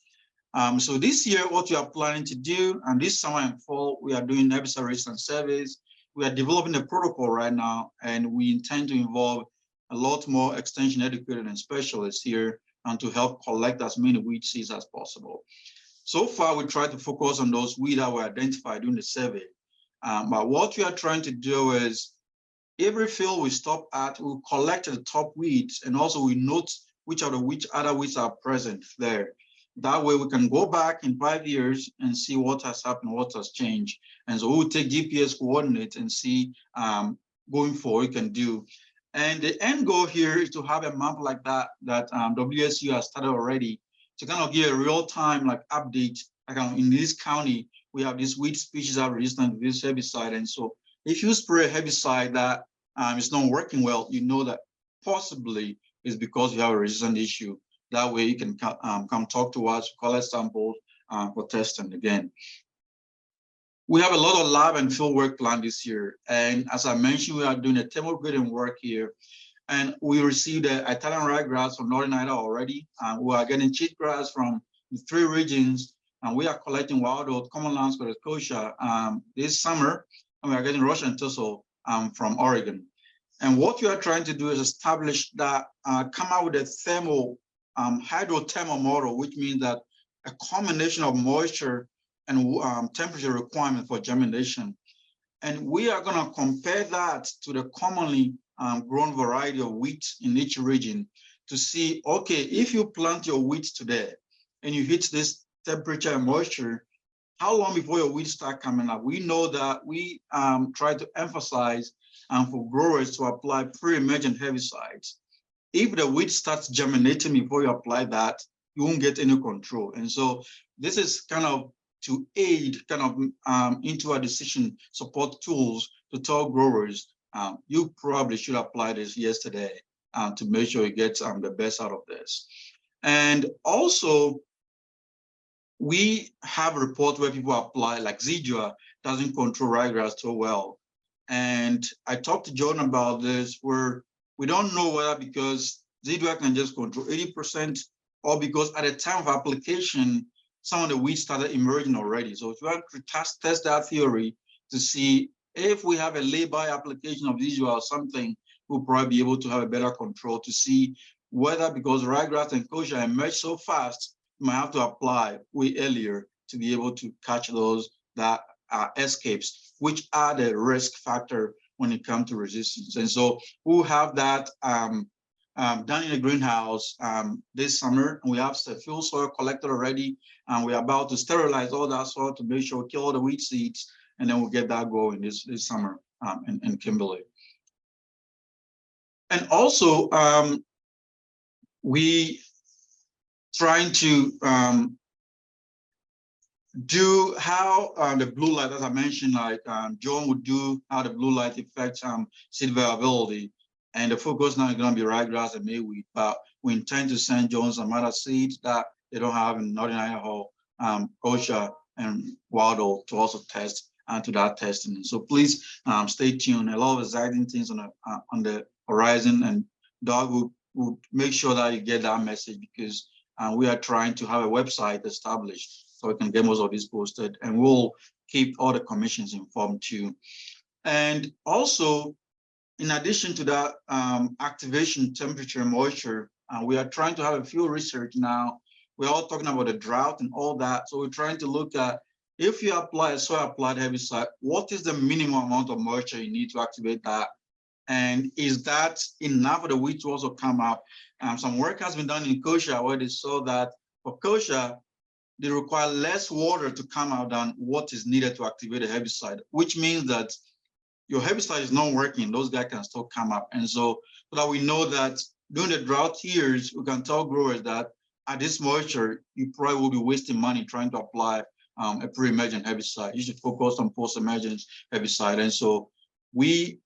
So this year, what we are planning to do, and this summer and fall, we are doing herbicide resistance surveys. We are developing a protocol right now, and we intend to involve a lot more extension educators and specialists here, and to help collect as many weed seeds as possible. So far, we try to focus on those weeds that were identified during the survey. But what we are trying to do is, every field we stop at, we collect the top weeds, and also we note which other weeds are present there. That way we can go back in 5 years and see what has happened, what has changed. And so we'll take GPS coordinates and see going forward we can do. And the end goal here is to have a map like that WSU has started already, to kind of give a real-time update. In this county, we have these weed species that are resistant to this herbicide. And so if you spray a herbicide that is not working well, you know that possibly it's because you have a resistant issue. That way you can come talk to us, collect samples for testing again. We have a lot of lab and field work planned this year. And as I mentioned, we are doing a thermal grading work here. And we received the Italian ryegrass from northern Idaho already. We are getting cheatgrass from the 3 regions. And we are collecting wild oat, common landscape, kochia this summer. And we are getting Russian thistle from Oregon. And what we are trying to do is establish that, come out with a thermal hydrothermal model, which means that a combination of moisture and temperature requirement for germination. And we are going to compare that to the commonly grown variety of wheat in each region to see, okay, if you plant your wheat today and you hit this temperature and moisture, how long before your weeds start coming up? We know that we try to emphasize for growers to apply pre-emergent herbicides. If the weed starts germinating before you apply that, you won't get any control. And so this is kind of to aid into our decision support tools to tell growers, you probably should apply this yesterday to make sure you get the best out of this. And also, we have a report where people apply, like Adjesiwor doesn't control ryegrass so well. And I talked to John about this, where we don't know whether because Adjesiwor can just control 80%, or because at the time of application, some of the weeds started emerging already. So if you want to test that theory to see if we have a lay-by application of Adjesiwor or something, we'll probably be able to have a better control to see whether, because ryegrass and kochia emerge so fast, you might have to apply way earlier to be able to catch those that are escapes, which are the risk factor when it comes to resistance. And so we'll have that done in a greenhouse this summer, and we have the field soil collected already, and we're about to sterilize all that soil to make sure we kill all the weed seeds, and then we'll get that going this summer in Kimberly. And also, we trying to do how the blue light, as I mentioned, like John would do, how the blue light affects seed viability. And the focus now is going to be ryegrass and mayweed. But we intend to send Jones some other seeds that they don't have in Northern Idaho, Kosher and Waldo to also test and to that testing. So please stay tuned. A lot of exciting things on the horizon, and Doug will make sure that you get that message, because we are trying to have a website established so we can get most of this posted, and we'll keep all the commissions informed too. And also, in addition to that, activation, temperature, moisture, we are trying to have a few research now. We're all talking about the drought and all that. So we're trying to look at, if you apply a soil applied herbicide, what is the minimum amount of moisture you need to activate that? And is that enough for the weed to also come up? Some work has been done in Kosher where they saw that for Kosher, they require less water to come out than what is needed to activate a herbicide, which means that your herbicide is not working, those guys can still come up. And so that we know that during the drought years, we can tell growers that at this moisture, you probably will be wasting money trying to apply a pre-emergent herbicide. You should focus on post-emergent herbicide. And so we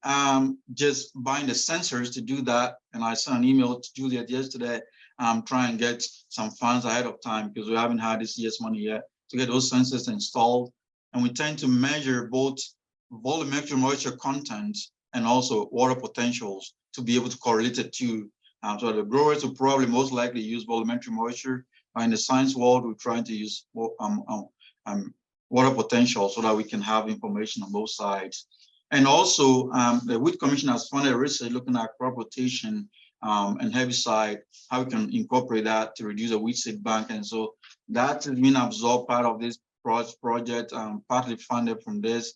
just buying the sensors to do that. And I sent an email to Juliet yesterday, try and get some funds ahead of time, because we haven't had this year's money yet to get those sensors installed. And we tend to measure both volumetric moisture content and also water potentials to be able to correlate it to. So the growers will probably most likely use volumetric moisture. In the science world, we're trying to use water potential so that we can have information on both sides. And also, the Weed Commission has funded research looking at crop rotation and herbicide, how we can incorporate that to reduce the weed seed bank. And so that has been absorbed part of this project, partly funded from this,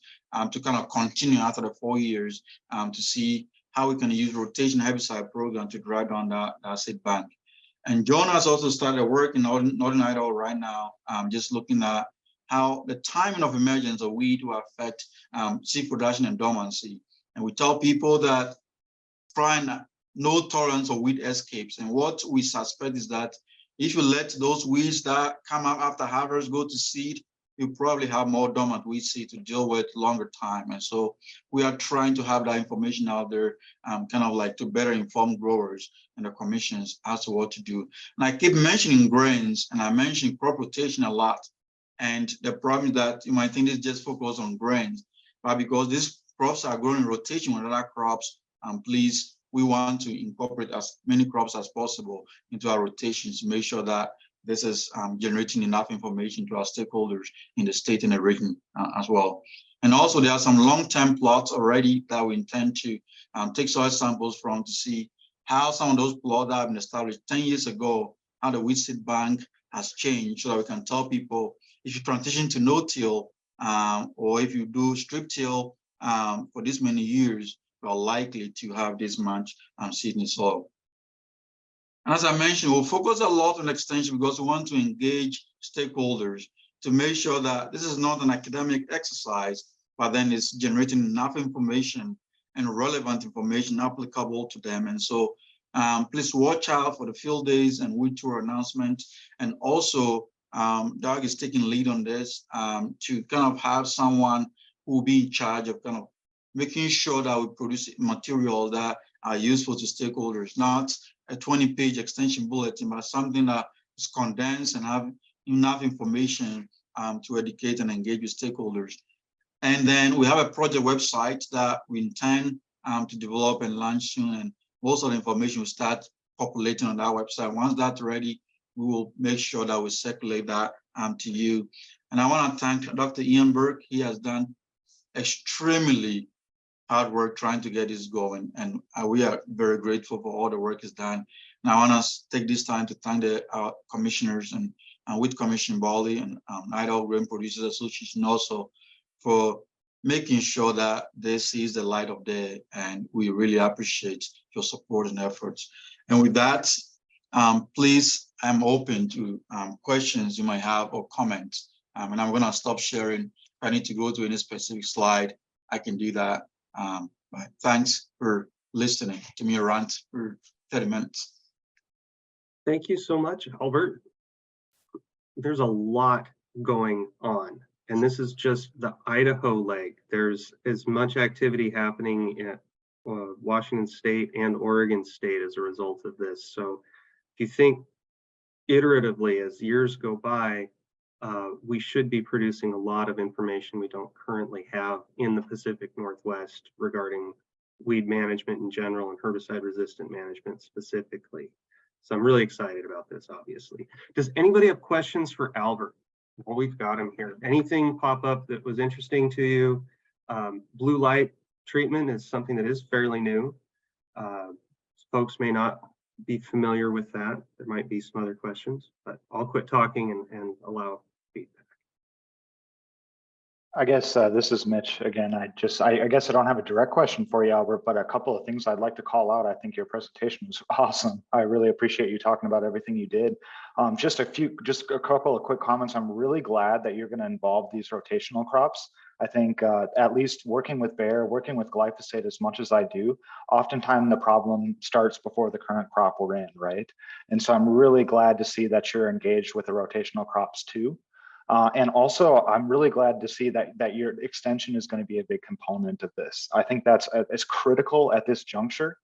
to kind of continue after the 4 years to see how we can use rotation herbicide program to drive down that seed bank. And John has also started work in Northern Idaho right now, just looking at how the timing of emergence of weed will affect seed production and dormancy. And we tell people that find no tolerance of weed escapes. And what we suspect is that if you let those weeds that come up after harvest go to seed, you probably have more dormant weed seed to deal with longer time. And so we are trying to have that information out there, kind of like to better inform growers and the commissions as to what to do. And I keep mentioning grains, and I mention crop rotation a lot. And the problem is that you might think this just focus on grains, but because these crops are growing in rotation with other crops, please, we want to incorporate as many crops as possible into our rotations to make sure that this is generating enough information to our stakeholders in the state and the region as well. And also there are some long-term plots already that we intend to take soil samples from to see how some of those plots that have been established 10 years ago, how the weed seed bank has changed, so that we can tell people if you transition to no-till or if you do strip till for this many years, you are likely to have this much seed in the soil. As I mentioned, we'll focus a lot on extension because we want to engage stakeholders to make sure that this is not an academic exercise, but then it's generating enough information and relevant information applicable to them. And so please watch out for the field days and weed tour announcement. And also, Doug is taking lead on this to kind of have someone who will be in charge of kind of making sure that we produce material that are useful to stakeholders, not a 20-page extension bulletin, but something that is condensed and have enough information to educate and engage with stakeholders. And then we have a project website that we intend to develop and launch soon, and most of the information will start populating on that website. Once that's ready, we will make sure that we circulate that to you. And I want to thank Dr. Ian Burke. He has done extremely hard work trying to get this going, and we are very grateful for all the work he's done. And I want to take this time to thank the commissioners and with Commissioner Bali and Idaho Grain Producers Association also for making sure that this sees the light of day, and we really appreciate your support and efforts. And with that, please, I'm open to questions you might have or comments, and I'm going to stop sharing. If I need to go to any specific slide, I can do that. But thanks for listening to me rant for 30 minutes. Thank you so much, Albert. There's a lot going on, and this is just the Idaho leg. There's as much activity happening in Washington State and Oregon State as a result of this. So if you think iteratively as years go by, we should be producing a lot of information we don't currently have in the Pacific Northwest regarding weed management in general and herbicide resistant management specifically. So I'm really excited about this, obviously. Does anybody have questions for Albert? Well, we've got him here. Anything pop up that was interesting to you? Blue light treatment is something that is fairly new. Folks may not be familiar with that. There might be some other questions, but I'll quit talking and allow feedback. I guess this is Mitch again. I guess I don't have a direct question for you, Albert, but a couple of things I'd like to call out. I think your presentation was awesome. I really appreciate you talking about everything you did. Just a couple of quick comments. I'm really glad that you're going to involve these rotational crops. I think at least working with Bayer, working with glyphosate as much as I do, oftentimes the problem starts before the current crop we're in, right? And so I'm really glad to see that you're engaged with the rotational crops too. And also, I'm really glad to see that your extension is going to be a big component of this. I think that's as critical at this juncture.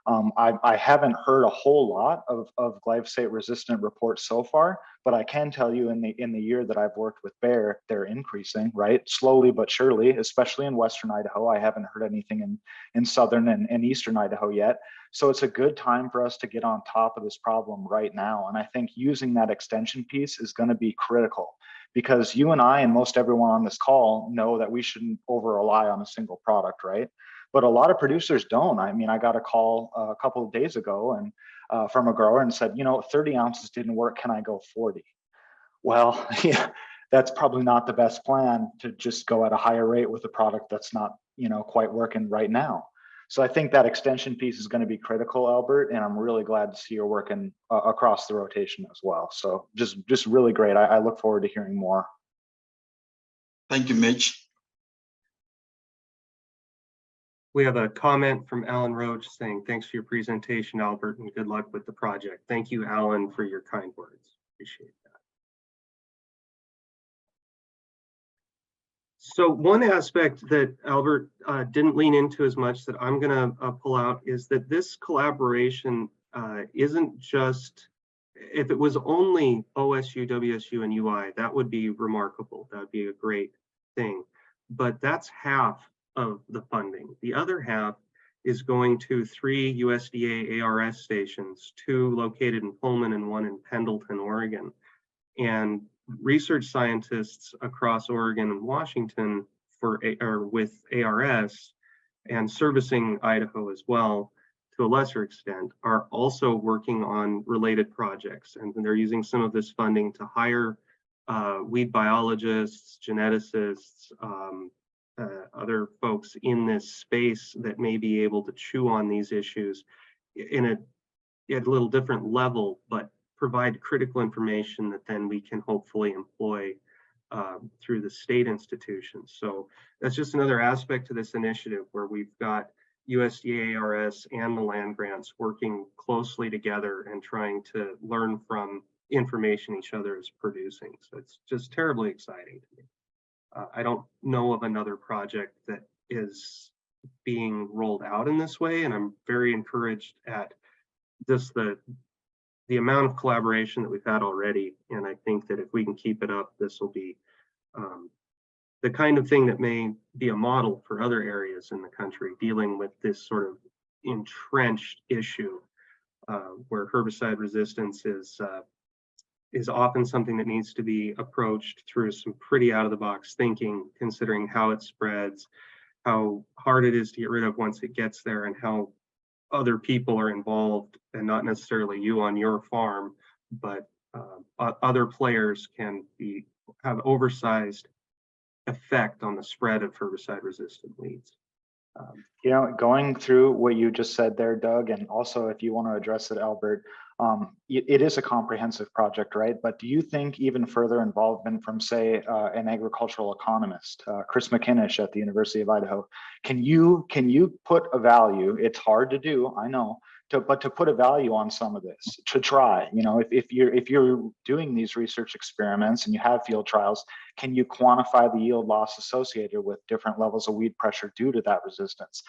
I haven't heard a whole lot of glyphosate resistant reports so far, but I can tell you in the year that I've worked with Bayer, they're increasing, right? Slowly but surely, especially in Western Idaho. I haven't heard anything in Southern and Eastern Idaho yet. So it's a good time for us to get on top of this problem right now. And I think using that extension piece is going to be critical, because you and I and most everyone on this call know that we shouldn't over rely on a single product, right? But a lot of producers don't. I mean, I got a call a couple of days ago and from a grower and said, 30 ounces didn't work. Can I go 40? Well, yeah, that's probably not the best plan to just go at a higher rate with a product that's not, quite working right now. So I think that extension piece is going to be critical, Albert, and I'm really glad to see you're working across the rotation as well. So just really great. I look forward to hearing more. Thank you, Mitch. We have a comment from Alan Roach saying, thanks for your presentation, Albert, and good luck with the project. Thank you, Alan, for your kind words. Appreciate that. So one aspect that Albert didn't lean into as much that I'm going to pull out is that this collaboration isn't just, if it was only OSU, WSU, and UI, that would be remarkable. That would be a great thing. But that's half of the funding. The other half is going to 3 USDA ARS stations, 2 located in Pullman and 1 in Pendleton, Oregon. And research scientists across Oregon and Washington with ARS and servicing Idaho as well, to a lesser extent, are also working on related projects. And they're using some of this funding to hire weed biologists, geneticists, other folks in this space that may be able to chew on these issues at a little different level, but provide critical information that then we can hopefully employ through the state institutions. So that's just another aspect to this initiative where we've got USDA ARS and the land grants working closely together and trying to learn from information each other is producing. So it's just terribly exciting to me. I don't know of another project that is being rolled out in this way, and I'm very encouraged at just the amount of collaboration that we've had already. And I think that if we can keep it up, this will be the kind of thing that may be a model for other areas in the country dealing with this sort of entrenched issue where herbicide resistance is often something that needs to be approached through some pretty out of the box thinking, considering how it spreads, how hard it is to get rid of once it gets there, and how other people are involved, and not necessarily you on your farm, but other players can have oversized effect on the spread of herbicide resistant weeds. Going through what you just said there, Doug, and also if you want to address it, Albert, it is a comprehensive project, right? But do you think even further involvement from, say, an agricultural economist, Chris McInnish at the University of Idaho, can you put a value? It's hard to do, I know, but to put a value on some of this, to try, if you're doing these research experiments and you have field trials, can you quantify the yield loss associated with different levels of weed pressure due to that resistance?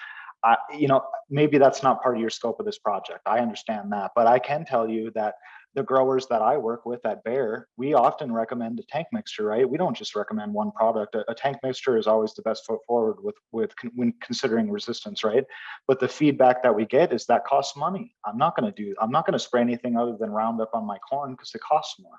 Maybe that's not part of your scope of this project. I understand that, but I can tell you that the growers that I work with at Bayer, we often recommend a tank mixture, right? We don't just recommend one product. A tank mixture is always the best foot forward when considering resistance, right? But the feedback that we get is that costs money. I'm not going to spray anything other than Roundup on my corn because it costs more,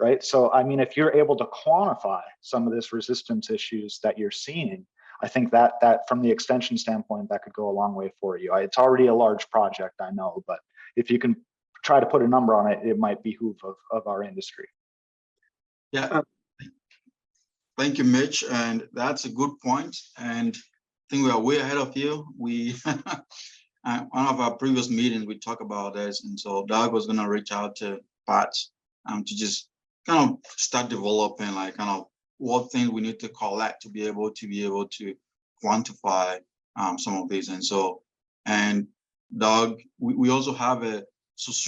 right? So, I mean, if you're able to quantify some of this resistance issues that you're seeing, I think that from the extension standpoint, that could go a long way for you. It's already a large project, I know, but if you can try to put a number on it, it might behoove of our industry. Yeah. Thank you, Mitch. And that's a good point. And I think we are way ahead of you. We, one of our previous meetings, we talked about this. And so Doug was going to reach out to Pat to just kind of start developing like kind of what things we need to collect to be able to quantify some of these. And so, and Doug, we also have a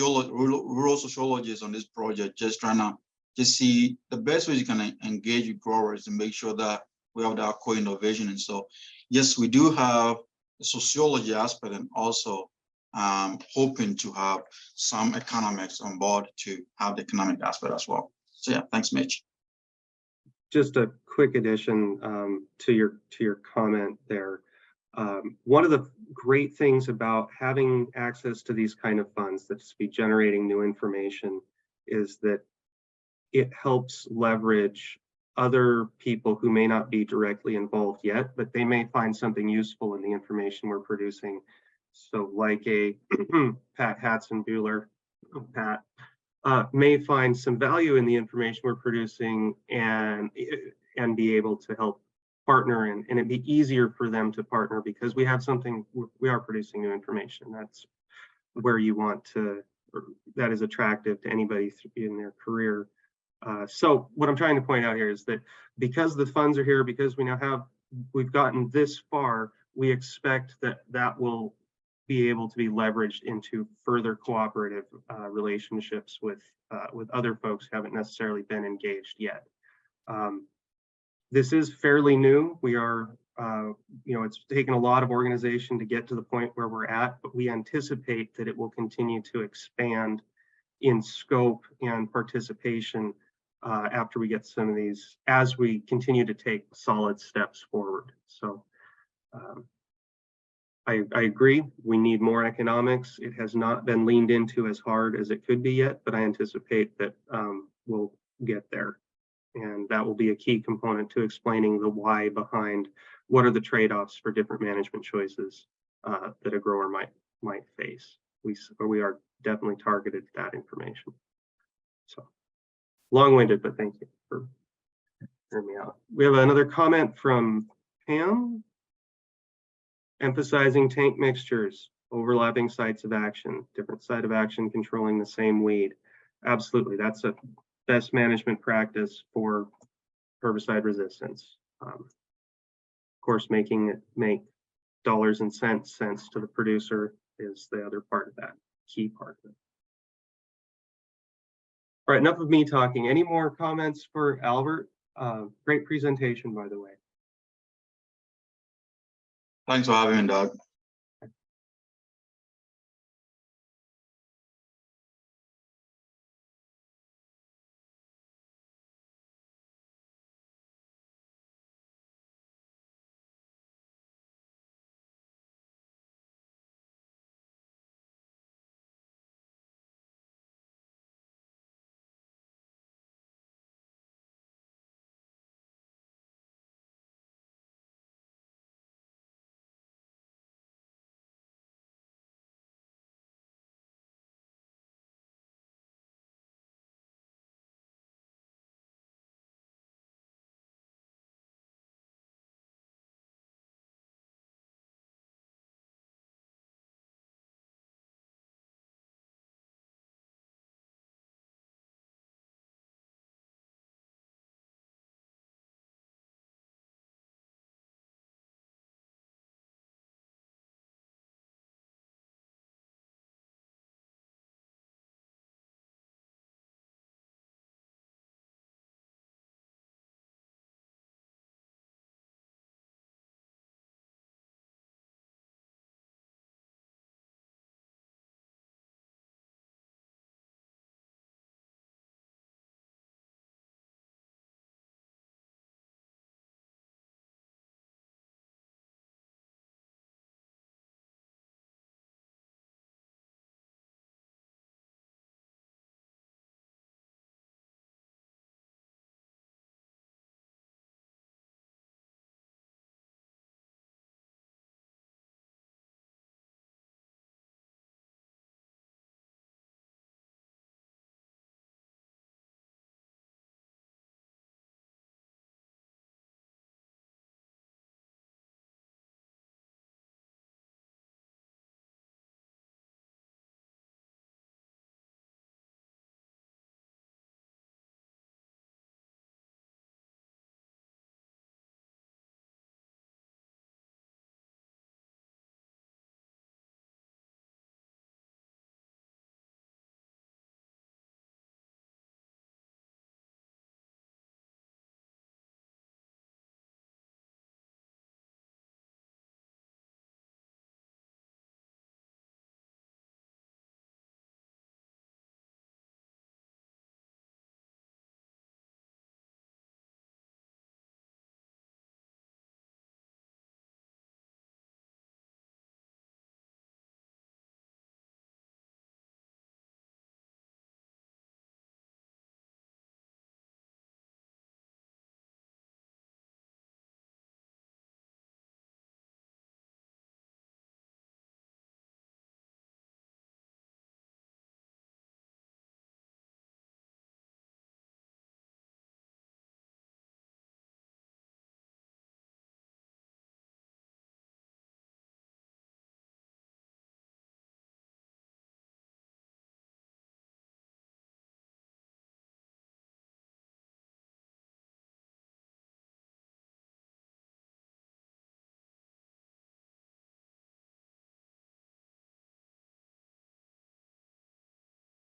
rural sociologist on this project, just trying to just see the best ways you can engage with growers and make sure that we have that co-innovation. And so, yes, we do have a sociology aspect and also hoping to have some economics on board to have the economic aspect as well. So yeah, thanks, Mitch. Just a quick addition to your comment there. One of the great things about having access to these kind of funds that's be generating new information is that it helps leverage other people who may not be directly involved yet, but they may find something useful in the information we're producing. So like a Pat Hatzenbuehler, Pat, may find some value in the information we're producing and be able to help partner, and it'd be easier for them to partner because we have something, we are producing new information. That's where you want to, or that is attractive to anybody in their career. So what I'm trying to point out here is that because the funds are here, because we've gotten this far, we expect that will be able to be leveraged into further cooperative relationships with other folks who haven't necessarily been engaged yet. This is fairly new. We are, it's taken a lot of organization to get to the point where we're at, but we anticipate that it will continue to expand in scope and participation after we get some of these, as we continue to take solid steps forward. So I agree, we need more economics. It has not been leaned into as hard as it could be yet, but I anticipate that we'll get there. And that will be a key component to explaining the why behind what are the trade-offs for different management choices that a grower might face. We are definitely targeted to that information. So long-winded, but thank you for hearing me out. We have another comment from Pam, emphasizing tank mixtures, overlapping sites of action, different site of action controlling the same weed. Absolutely, that's a best management practice for herbicide resistance. Of course, making it make dollars and cents sense to the producer is the other part of that, key part of it. All right, enough of me talking. Any more comments for Albert? Great presentation, by the way. Thanks for having me, Doug.